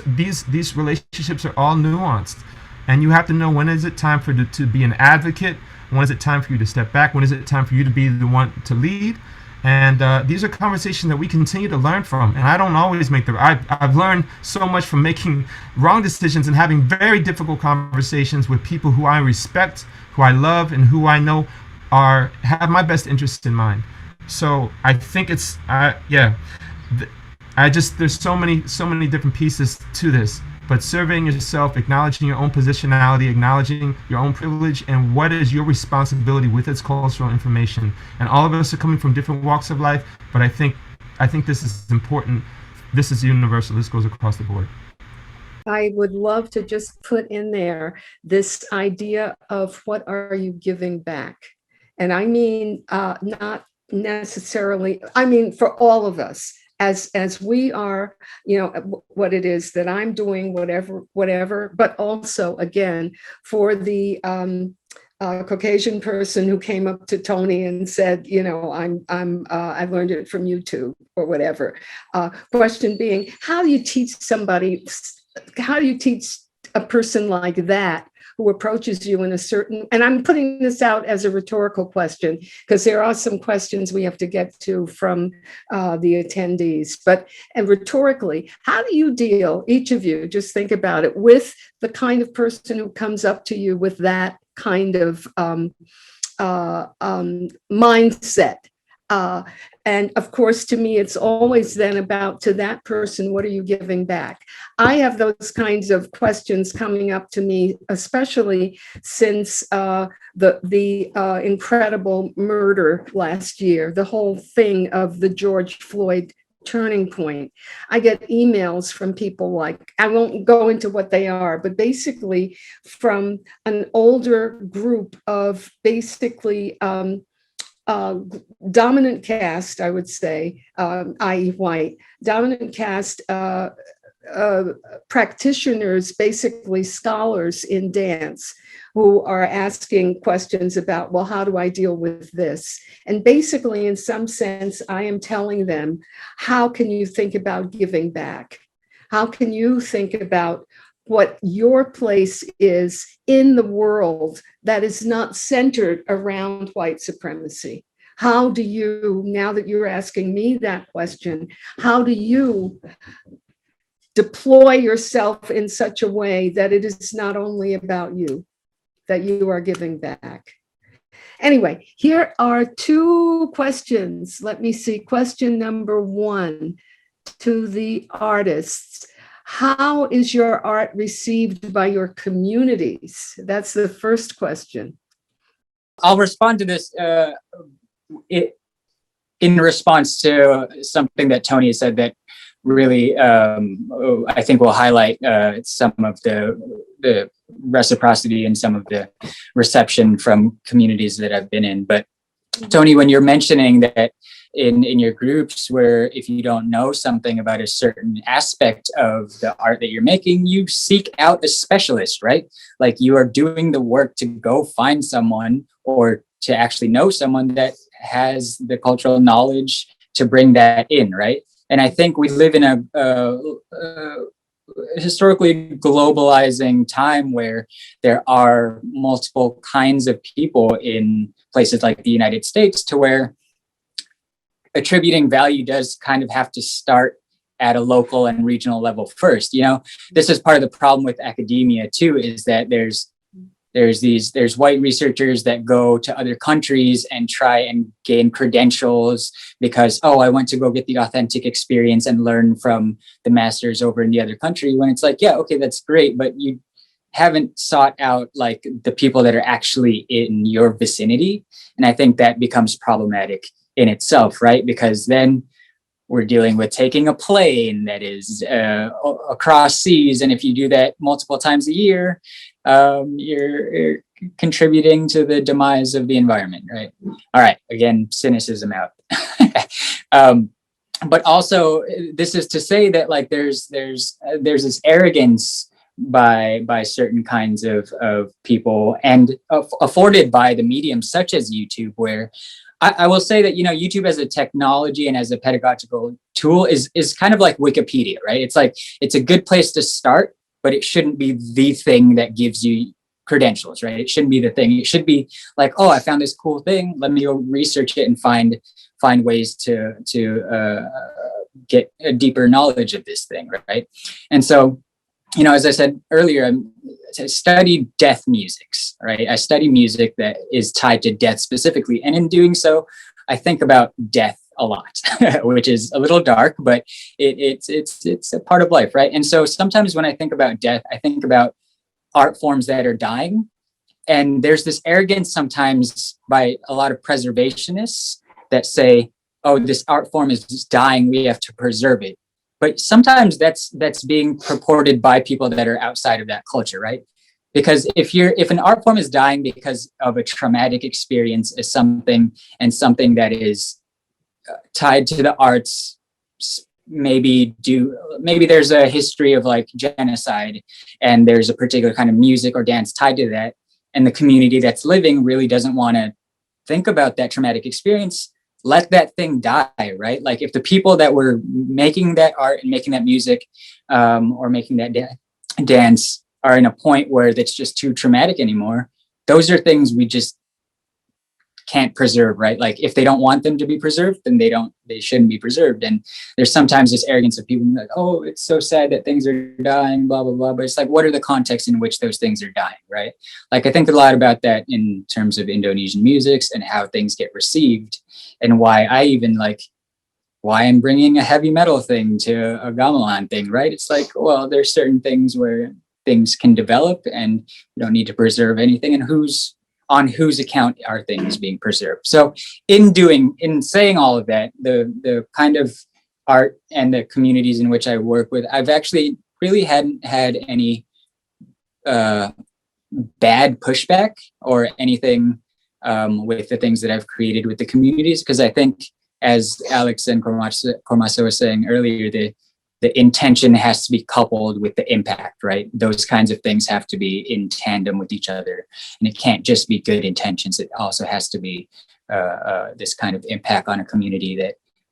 these relationships are all nuanced. And you have to know when is it time to be an advocate, when is it time for you to step back, when is it time for you to be the one to lead. And these are conversations that we continue to learn from. And I don't always I've learned so much from making wrong decisions and having very difficult conversations with people who I respect, who I love, and who I know have my best interests in mind. So I think there's so many different pieces to this. But surveying yourself, acknowledging your own positionality, acknowledging your own privilege, and what is your responsibility with its cultural information. And all of us are coming from different walks of life, but I think this is important. This is universal. This goes across the board. I would love to just put in there this idea of what are you giving back? And I mean, not necessarily, I mean, for all of us. As we are, what it is that I'm doing, whatever, but also again for the Caucasian person who came up to Tony and said, I learned it from YouTube or whatever. Question being, how do you teach a person like that who approaches you in a certain, and I'm putting this out as a rhetorical question because there are some questions we have to get to from the attendees, and rhetorically, how do you deal, each of you, just think about it, with the kind of person who comes up to you with that kind of mindset. And of course, to me, it's always then about, to that person, what are you giving back? I have those kinds of questions coming up to me, especially since the incredible murder last year, the whole thing of the George Floyd turning point. I get emails from people like, I won't go into what they are, but basically from an older group of basically dominant caste, I would say, i.e. white, dominant caste practitioners, basically scholars in dance, who are asking questions about, well, how do I deal with this? And basically, in some sense, I am telling them, how can you think about giving back? How can you think about what your place is in the world that is not centered around white supremacy? How do you, now that you're asking me that question, how do you deploy yourself in such a way that it is not only about you, that you are giving back? Anyway, here are two questions. Let me see. Question number one to the artists. How is your art received by your communities? That's the first question. I'll respond to this in response to something that Tony said that really, I think will highlight some of the reciprocity and some of the reception from communities that I've been in. But Tony, when you're mentioning that in your groups, where if you don't know something about a certain aspect of the art that you're making, you seek out a specialist, right? Like you are doing the work to go find someone or to actually know someone that has the cultural knowledge to bring that in, right? And I think we live in a historically globalizing time where there are multiple kinds of people in places like the United States, to where attributing value does kind of have to start at a local and regional level first. You know, this is part of the problem with academia too, is that there's white researchers that go to other countries and try and gain credentials because, oh, I want to go get the authentic experience and learn from the masters over in the other country, when it's like, yeah, okay, that's great, but you haven't sought out like the people that are actually in your vicinity. And I think that becomes problematic in itself, right? Because then we're dealing with taking a plane that is across seas. And if you do that multiple times a year, you're contributing to the demise of the environment, right? All right, again, cynicism out. But also, this is to say that like there's this arrogance by certain kinds of people, and afforded by the medium such as YouTube, where I will say that, you know, YouTube as a technology and as a pedagogical tool is kind of like Wikipedia, right? It's like, it's a good place to start, but it shouldn't be the thing that gives you credentials, right? It shouldn't be the thing. It should be like, oh, I found this cool thing. Let me go research it and find ways to get a deeper knowledge of this thing, right? And so, you know, as I said earlier, I study death musics, right? I study music that is tied to death specifically. And in doing so, I think about death a lot, which is a little dark, but it's a part of life, right? And so sometimes when I think about death, I think about art forms that are dying. And there's this arrogance sometimes by a lot of preservationists that say, oh, this art form is dying, we have to preserve it. But sometimes that's being purported by people that are outside of that culture, right? Because if an art form is dying because of a traumatic experience as something that is tied to the arts, maybe there's a history of like genocide, and there's a particular kind of music or dance tied to that, and the community that's living really doesn't want to think about that traumatic experience, let that thing die, right? Like if the people that were making that art and making that music or making that dance are in a point where that's just too traumatic anymore, those are things we just can't preserve, right? Like if they don't want them to be preserved, then they shouldn't be preserved. And there's sometimes this arrogance of people like, oh, it's so sad that things are dying, blah, blah, blah. But it's like, what are the contexts in which those things are dying, right? Like I think a lot about that in terms of Indonesian musics and how things get received, and why I'm bringing a heavy metal thing to a gamelan thing, right? It's like, well, there's certain things where things can develop and you don't need to preserve anything, and on whose account are things being preserved. So in saying all of that, the kind of art and the communities in which I work with, I've actually really hadn't had any bad pushback or anything with the things that I've created with the communities, because I think, as Alex and Kormasa was saying earlier, the intention has to be coupled with the impact, right? Those kinds of things have to be in tandem with each other. And it can't just be good intentions. It also has to be this kind of impact on a community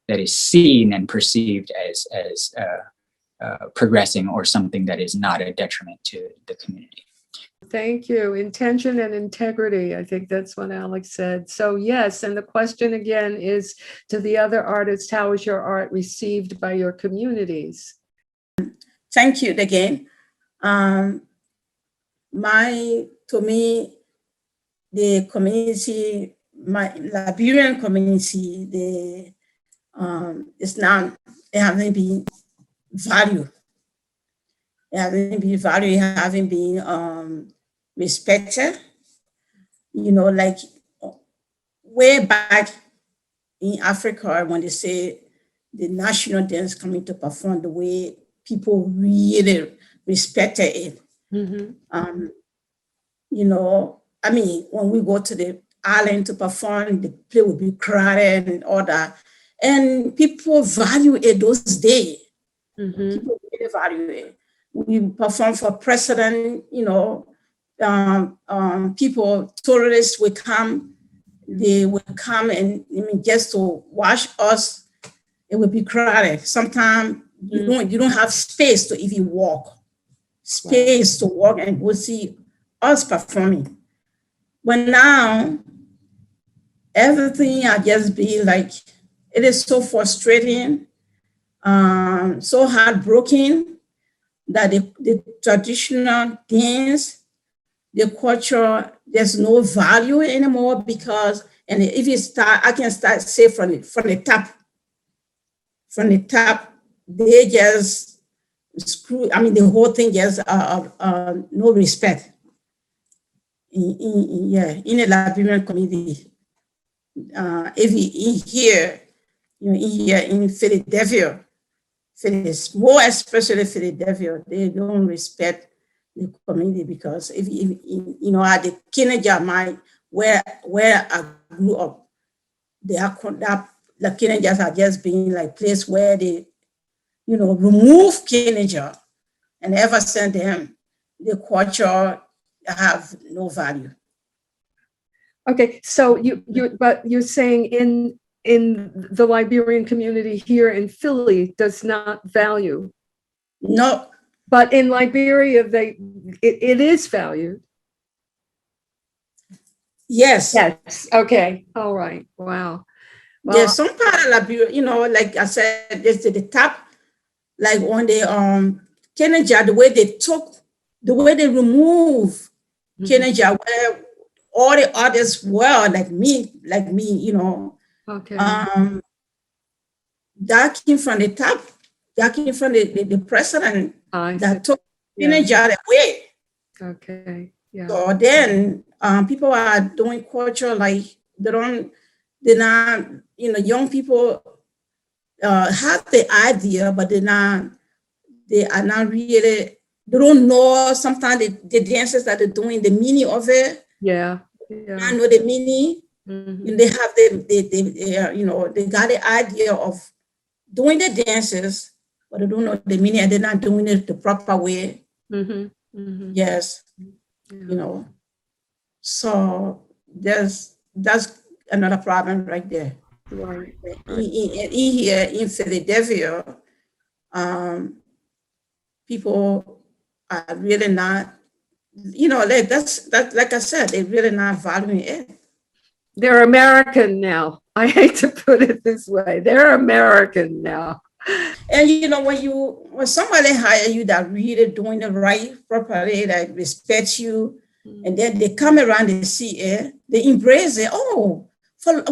that is seen and perceived as progressing, or something that is not a detriment to the community. Thank you. Intention and integrity. I think that's what Alex said. So yes, and the question again is to the other artists, how is your art received by your communities? Thank you again. To me, the community, my Liberian community, it's not, it haven't been valued. It haven't been valued, it haven't been respected. You know, like way back in Africa, when they say the national dance coming to perform, the way people really respected it. Mm-hmm. You know, I mean, when we go to the island to perform, the play will be crowded and all that. And people value it those days. Mm-hmm. People really value it. We perform for president, you know, people, tourists will come, they will come and just to watch us. It will be crowded. Sometimes you don't have space to even walk, space to walk and go see us performing. But now everything has just been like, it is so frustrating, so heartbroken that the traditional dance, the culture, there's no value anymore, because, and if you start, I can start say from the top, they just screw, I mean, the whole thing just no respect in the Liberian community. If you in here, in Philadelphia, more especially Philadelphia, they don't respect the community, because if you know, at the Kennedy where I grew up, the Kennedys are just being like place where they, you know, remove Kennedy, and ever since then, the culture have no value. Okay, so but you're saying in the Liberian community here in Philly does not value. No. But in Liberia, it is valued. Yes. Yes. Okay. All right. Wow. Well, There's some part of Liberia, you know, like I said, there's the top, like on the Kennedy, the way they remove Kennedy, where all the others were like me, you know. Okay. That came from the top. That came from the president that took Kennedy away. Okay. Yeah. So then people are doing culture like they're not, you know, young people have the idea, but they are not really, they don't know sometimes the dances that they're doing, the meaning of it. Yeah. I know the meaning. Mm-hmm. And they have you know, they got the idea of doing the dances, but they don't know the meaning, and they're not doing it the proper way. Mm-hmm. Mm-hmm. Yes. Yeah. You know, so that's another problem right there. Right. Here in Philadelphia, people are really not, you know, that's like I said, they're really not valuing it. They're American now. I hate to put it this way. They're American now. And when somebody hire you that really doing it right properly, that respects you, and then they come around and see it, they embrace it. Oh,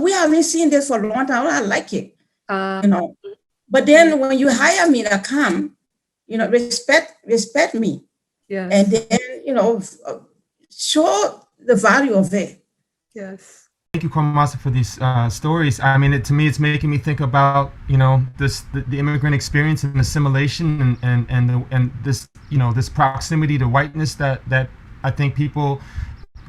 we haven't seen this for a long time. I like it. But then when you hire me to come, respect me. Yes. And then, show the value of it. Yes. Thank you, Kwamasa, for these stories. I mean, to me, it's making me think about, the immigrant experience and assimilation and this, this proximity to whiteness that I think people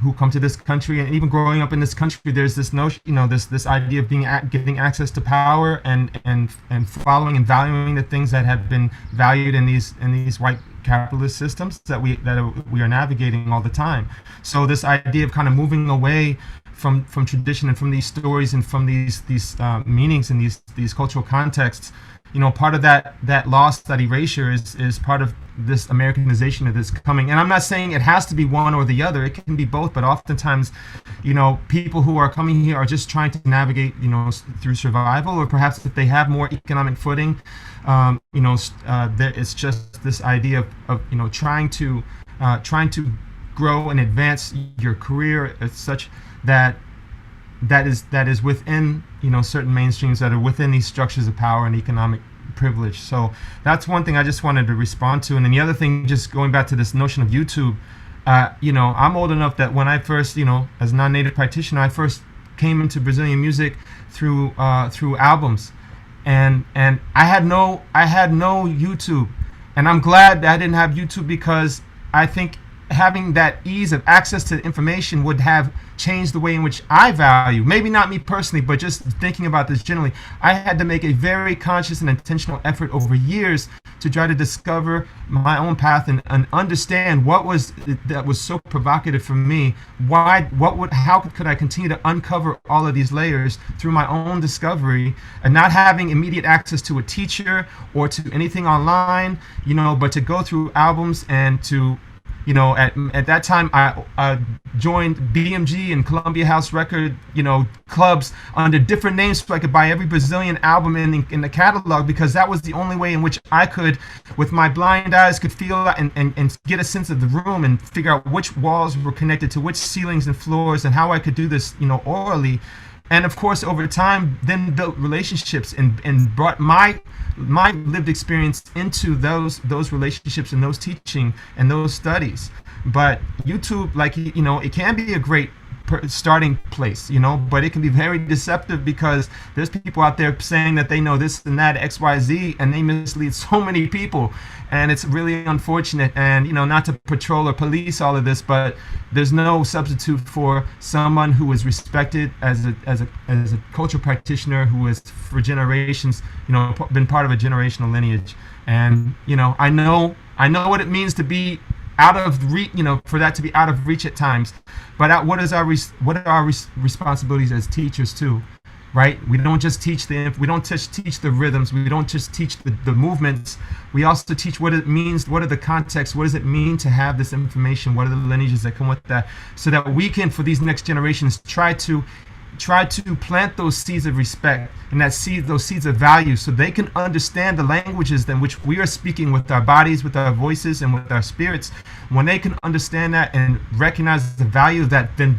who come to this country, and even growing up in this country, there's this notion, this idea of getting access to power and following and valuing the things that have been valued in these white capitalist systems that we are navigating all the time. So this idea of kind of moving away from tradition and from these stories and from these meanings and these cultural contexts, part of that loss, that erasure is part of this Americanization that is coming. And I'm not saying it has to be one or the other. It can be both, but oftentimes, people who are coming here are just trying to navigate, through survival, or perhaps if they have more economic footing, it's just this idea of trying to grow and advance your career as such that is within certain mainstreams that are within these structures of power and economic privilege. So that's one thing I just wanted to respond to. And then the other thing, just going back to this notion of YouTube, I'm old enough that when I first, as a non-native practitioner, I first came into Brazilian music through albums, and I had no YouTube, and I'm glad that I didn't have YouTube, because I think having that ease of access to information would have changed the way in which I value, maybe not me personally, but just thinking about this generally. I had to make a very conscious and intentional effort over years to try to discover my own path and understand what was that was so provocative for me. How could I continue to uncover all of these layers through my own discovery, and not having immediate access to a teacher or to anything online, but to go through albums and to, at that time, I joined BMG and Columbia House Record, clubs under different names, so I could buy every Brazilian album in the catalog, because that was the only way in which I could, with my blind eyes, could feel and get a sense of the room and figure out which walls were connected to which ceilings and floors, and how I could do this, orally. And of course, over time, then built relationships and brought my lived experience into those relationships and those teaching and those studies. But YouTube, it can be a great starting place, but it can be very deceptive, because there's people out there saying that they know this and that, XYZ, and they mislead so many people. And it's really unfortunate. And, not to patrol or police all of this, but there's no substitute for someone who is respected as a cultural practitioner, who has for generations, been part of a generational lineage. And, I know what it means to be out of reach, for that to be out of reach at times. But what are our responsibilities as teachers too, right? We don't just teach we don't just teach the rhythms. We don't just teach the movements. We also teach what it means. What are the contexts? What does it mean to have this information? What are the lineages that come with that? So that we can, for these next generations, try to plant those seeds of respect and those seeds of value, so they can understand the languages in which we are speaking with our bodies, with our voices, and with our spirits. When they can understand that and recognize the value of that, then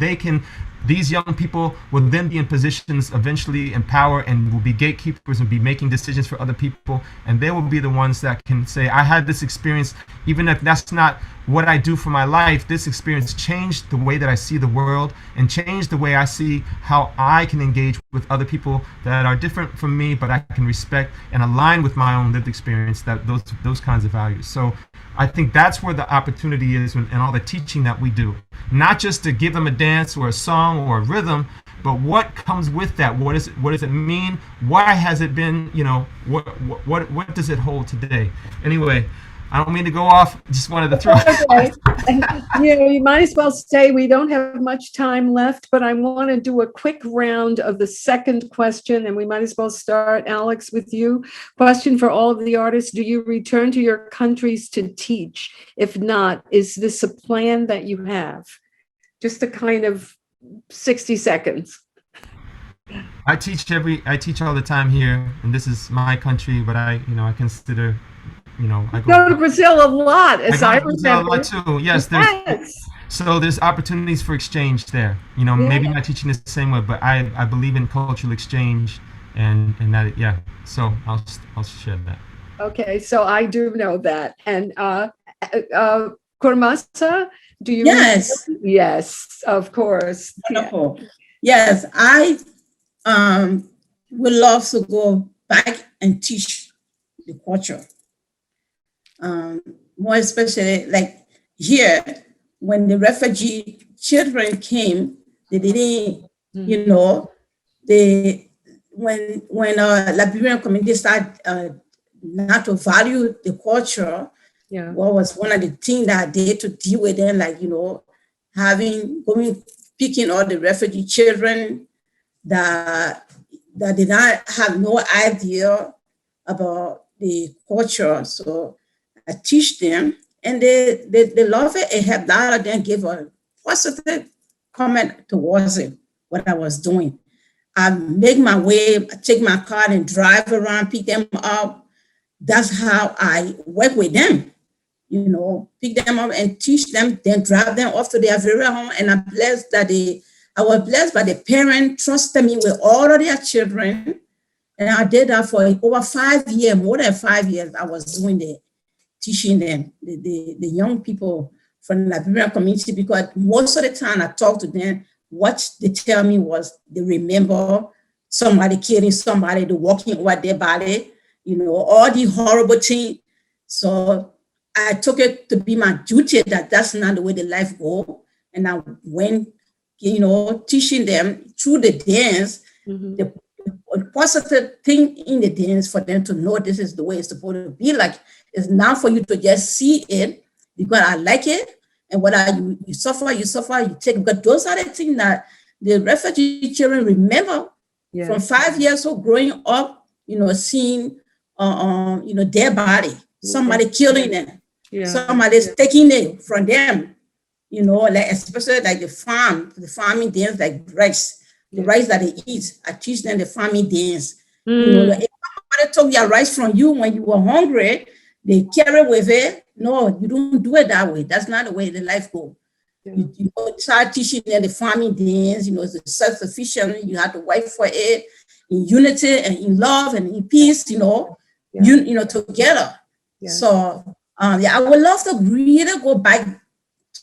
these young people will then be in positions eventually in power, and will be gatekeepers and be making decisions for other people. And they will be the ones that can say, I had this experience, even if that's not what I do for my life. This experience changed the way that I see the world, and changed the way I see how I can engage with other people that are different from me, but I can respect and align with my own lived experience, that those kinds of values. So I think that's where the opportunity is in all the teaching that we do. Not just to give them a dance or a song or a rhythm, but what comes with that? What does it mean? Why has it been, what does it hold today? Anyway, I don't mean to go off. Just wanted to throw it. You might as well stay. We don't have much time left, but I want to do a quick round of the second question, and we might as well start, Alex, with you. Question for all of the artists: do you return to your countries to teach? If not, is this a plan that you have? Just a kind of 60 seconds. I teach all the time here, and this is my country, but I consider, I Go to Brazil a lot, I as go I to Brazil a remember. lot too. Yes, Yes. there's opportunities for exchange there. Maybe not teaching the same way, but I believe in cultural exchange, and that, yeah. So I'll share that. Okay, so I do know that. And Kurmasa, do you? Yes. Yes, of course. Wonderful. Yes, I would love to go back and teach the culture. More especially like here, when the refugee children came, they didn't, when Liberian community started not to value the culture, what was one of the things that I did to deal with them, like, picking all the refugee children that did not have no idea about the culture. So I teach them, and they love it and have that, and then give a positive comment towards it, what I was doing. I make my way, I take my car and drive around, pick them up. That's how I work with them. Pick them up and teach them, then drive them off to their very home. And I was blessed by the parents trusting me with all of their children. And I did that for over 5 years, more than 5 years. I was doing teaching them, the young people from the Liberian community, because most of the time I talk to them, what they tell me was they remember somebody killing somebody, the walking over their body, all the horrible things. So I took it to be my duty that that's not the way the life go. And I went, teaching them through the dance, the positive thing in the dance for them to know this is the way it's supposed to be. Like, it's not for you to just see it because I like it. And whether you suffer, you take, because those are the things that the refugee children remember from 5 years old growing up, seeing, their body, somebody killing them, somebody's taking it from them, like especially like the farming dance, like rice, the rice that they eat. I teach them the farming dance. If somebody took your rice from you when you were hungry, they carry with it. No, you don't do it that way. That's not the way the life goes. You start teaching them the farming dance, it's self-sufficient. You have to work for it in unity and in love and in peace, together. Yeah. So, I would love to really go back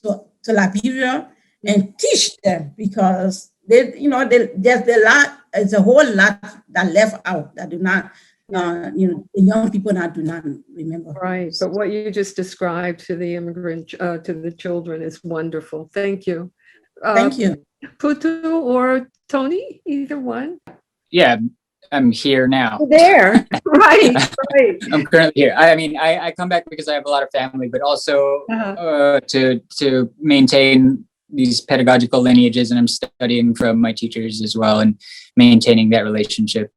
to Liberia and teach them, because there's a lot, it's a whole lot that left out that do not, the young people do not remember. Right, but what you just described to the immigrant, to the children is wonderful. Thank you. Thank you. Putu or Tony, either one? Yeah, I'm here now. There, right. I'm currently here. I come back because I have a lot of family, but also to maintain these pedagogical lineages, and I'm studying from my teachers as well, and maintaining that relationship,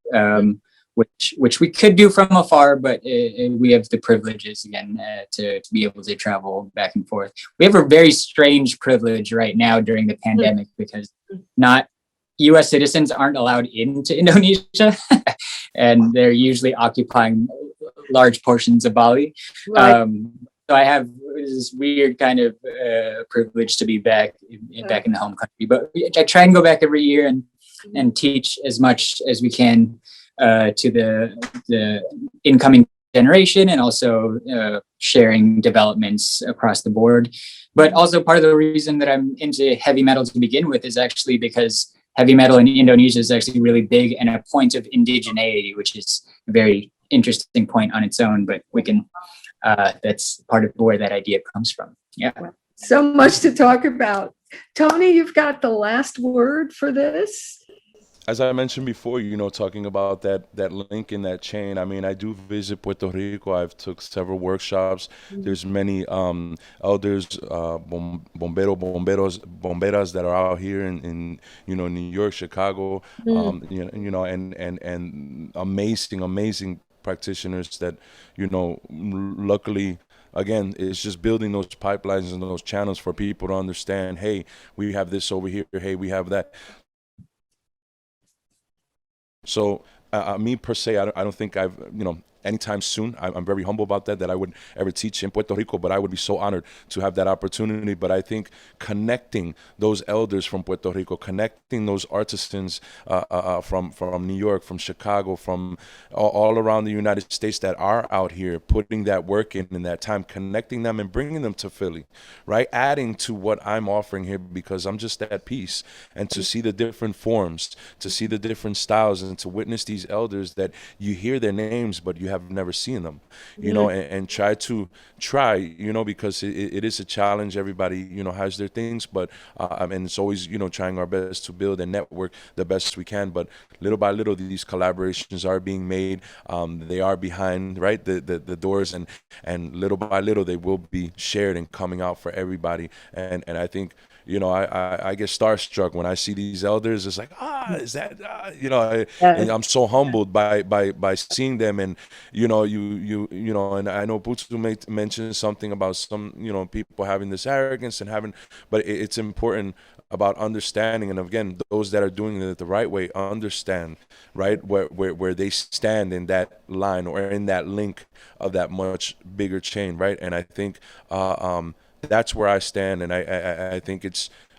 which we could do from afar, but we have the privileges again to be able to travel back and forth. We have a very strange privilege right now during the pandemic, because not U.S. citizens aren't allowed into Indonesia, and they're usually occupying large portions of Bali. Right. So I have this weird kind of privilege to be back in the home country. But I try and go back every year and teach as much as we can to the incoming generation, and also sharing developments across the board. But also part of the reason that I'm into heavy metal to begin with is actually because heavy metal in Indonesia is actually really big and a point of indigeneity, which is a very interesting point on its own, but we can, that's part of where that idea comes from. Yeah. So much to talk about. Tony, you've got the last word for this. As I mentioned before, talking about that link in that chain. I mean, I do visit Puerto Rico. I've took several workshops. There's many elders, bomberas that are out here in New York, Chicago, and amazing practitioners that, luckily, again, it's just building those pipelines and those channels for people to understand, hey, we have this over here. Hey, we have that. So me per se, I don't think I've, anytime soon. I'm very humble about that I would ever teach in Puerto Rico, but I would be so honored to have that opportunity. But I think connecting those elders from Puerto Rico, connecting those artisans from New York, from Chicago, from all around the United States that are out here putting that work in that time, connecting them and bringing them to Philly, right? Adding to what I'm offering here, because I'm just at peace, and to see the different forms, to see the different styles, and to witness these elders that you hear their names, but you have never seen them, and try, because it is a challenge. Everybody, has their things, but and it's always, trying our best to build and network the best we can. But little by little, these collaborations are being made. They are behind, right, the doors, and little by little, they will be shared and coming out for everybody. And I think, I get starstruck when I see these elders. It's like, is that, and I'm so humbled by seeing them. And, and I know Putu mentioned something about some, people having this arrogance and but it's important about understanding. And again, those that are doing it the right way understand, right, where they stand in that line or in that link of that much bigger chain, right? And I think, that's where I stand, and I think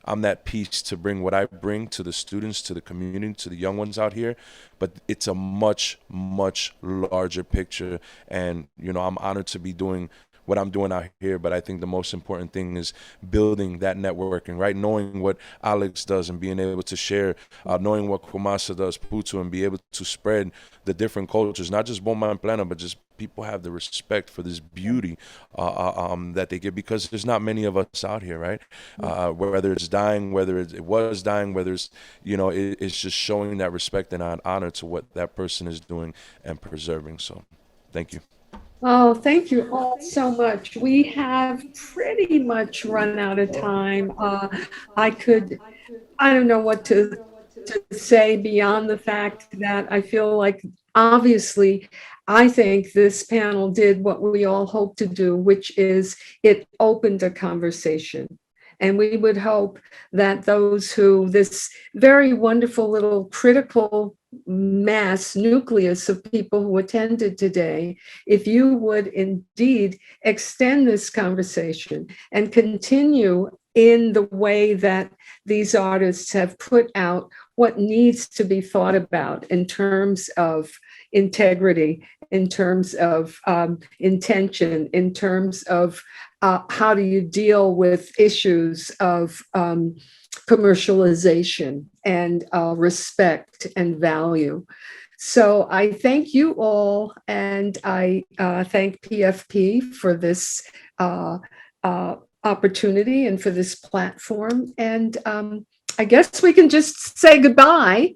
I'm that piece to bring what I bring to the students, to the community, to the young ones out here. But it's a much, much larger picture, and I'm honored to be doing what I'm doing out here. But I think the most important thing is building that networking, right? Knowing what Alex does and being able to share, knowing what Kumasa does, Putu, and be able to spread the different cultures, not just Bomba and Plena, but just people have the respect for this beauty that they give, because there's not many of us out here, right? Whether it's dying, whether it was dying, whether it's, it's just showing that respect and an honor to what that person is doing and preserving. So thank you. Oh, thank you all so much. We have pretty much run out of time. I don't know what to say beyond the fact that I feel like, obviously, I think this panel did what we all hope to do, which is it opened a conversation. And we would hope that this very wonderful little critical mass nucleus of people who attended today, if you would indeed extend this conversation and continue in the way that these artists have put out what needs to be thought about in terms of integrity, in terms of intention, in terms of how do you deal with issues of commercialization and respect and value. So I thank you all, and I thank PFP for this opportunity and for this platform. And I guess we can just say goodbye.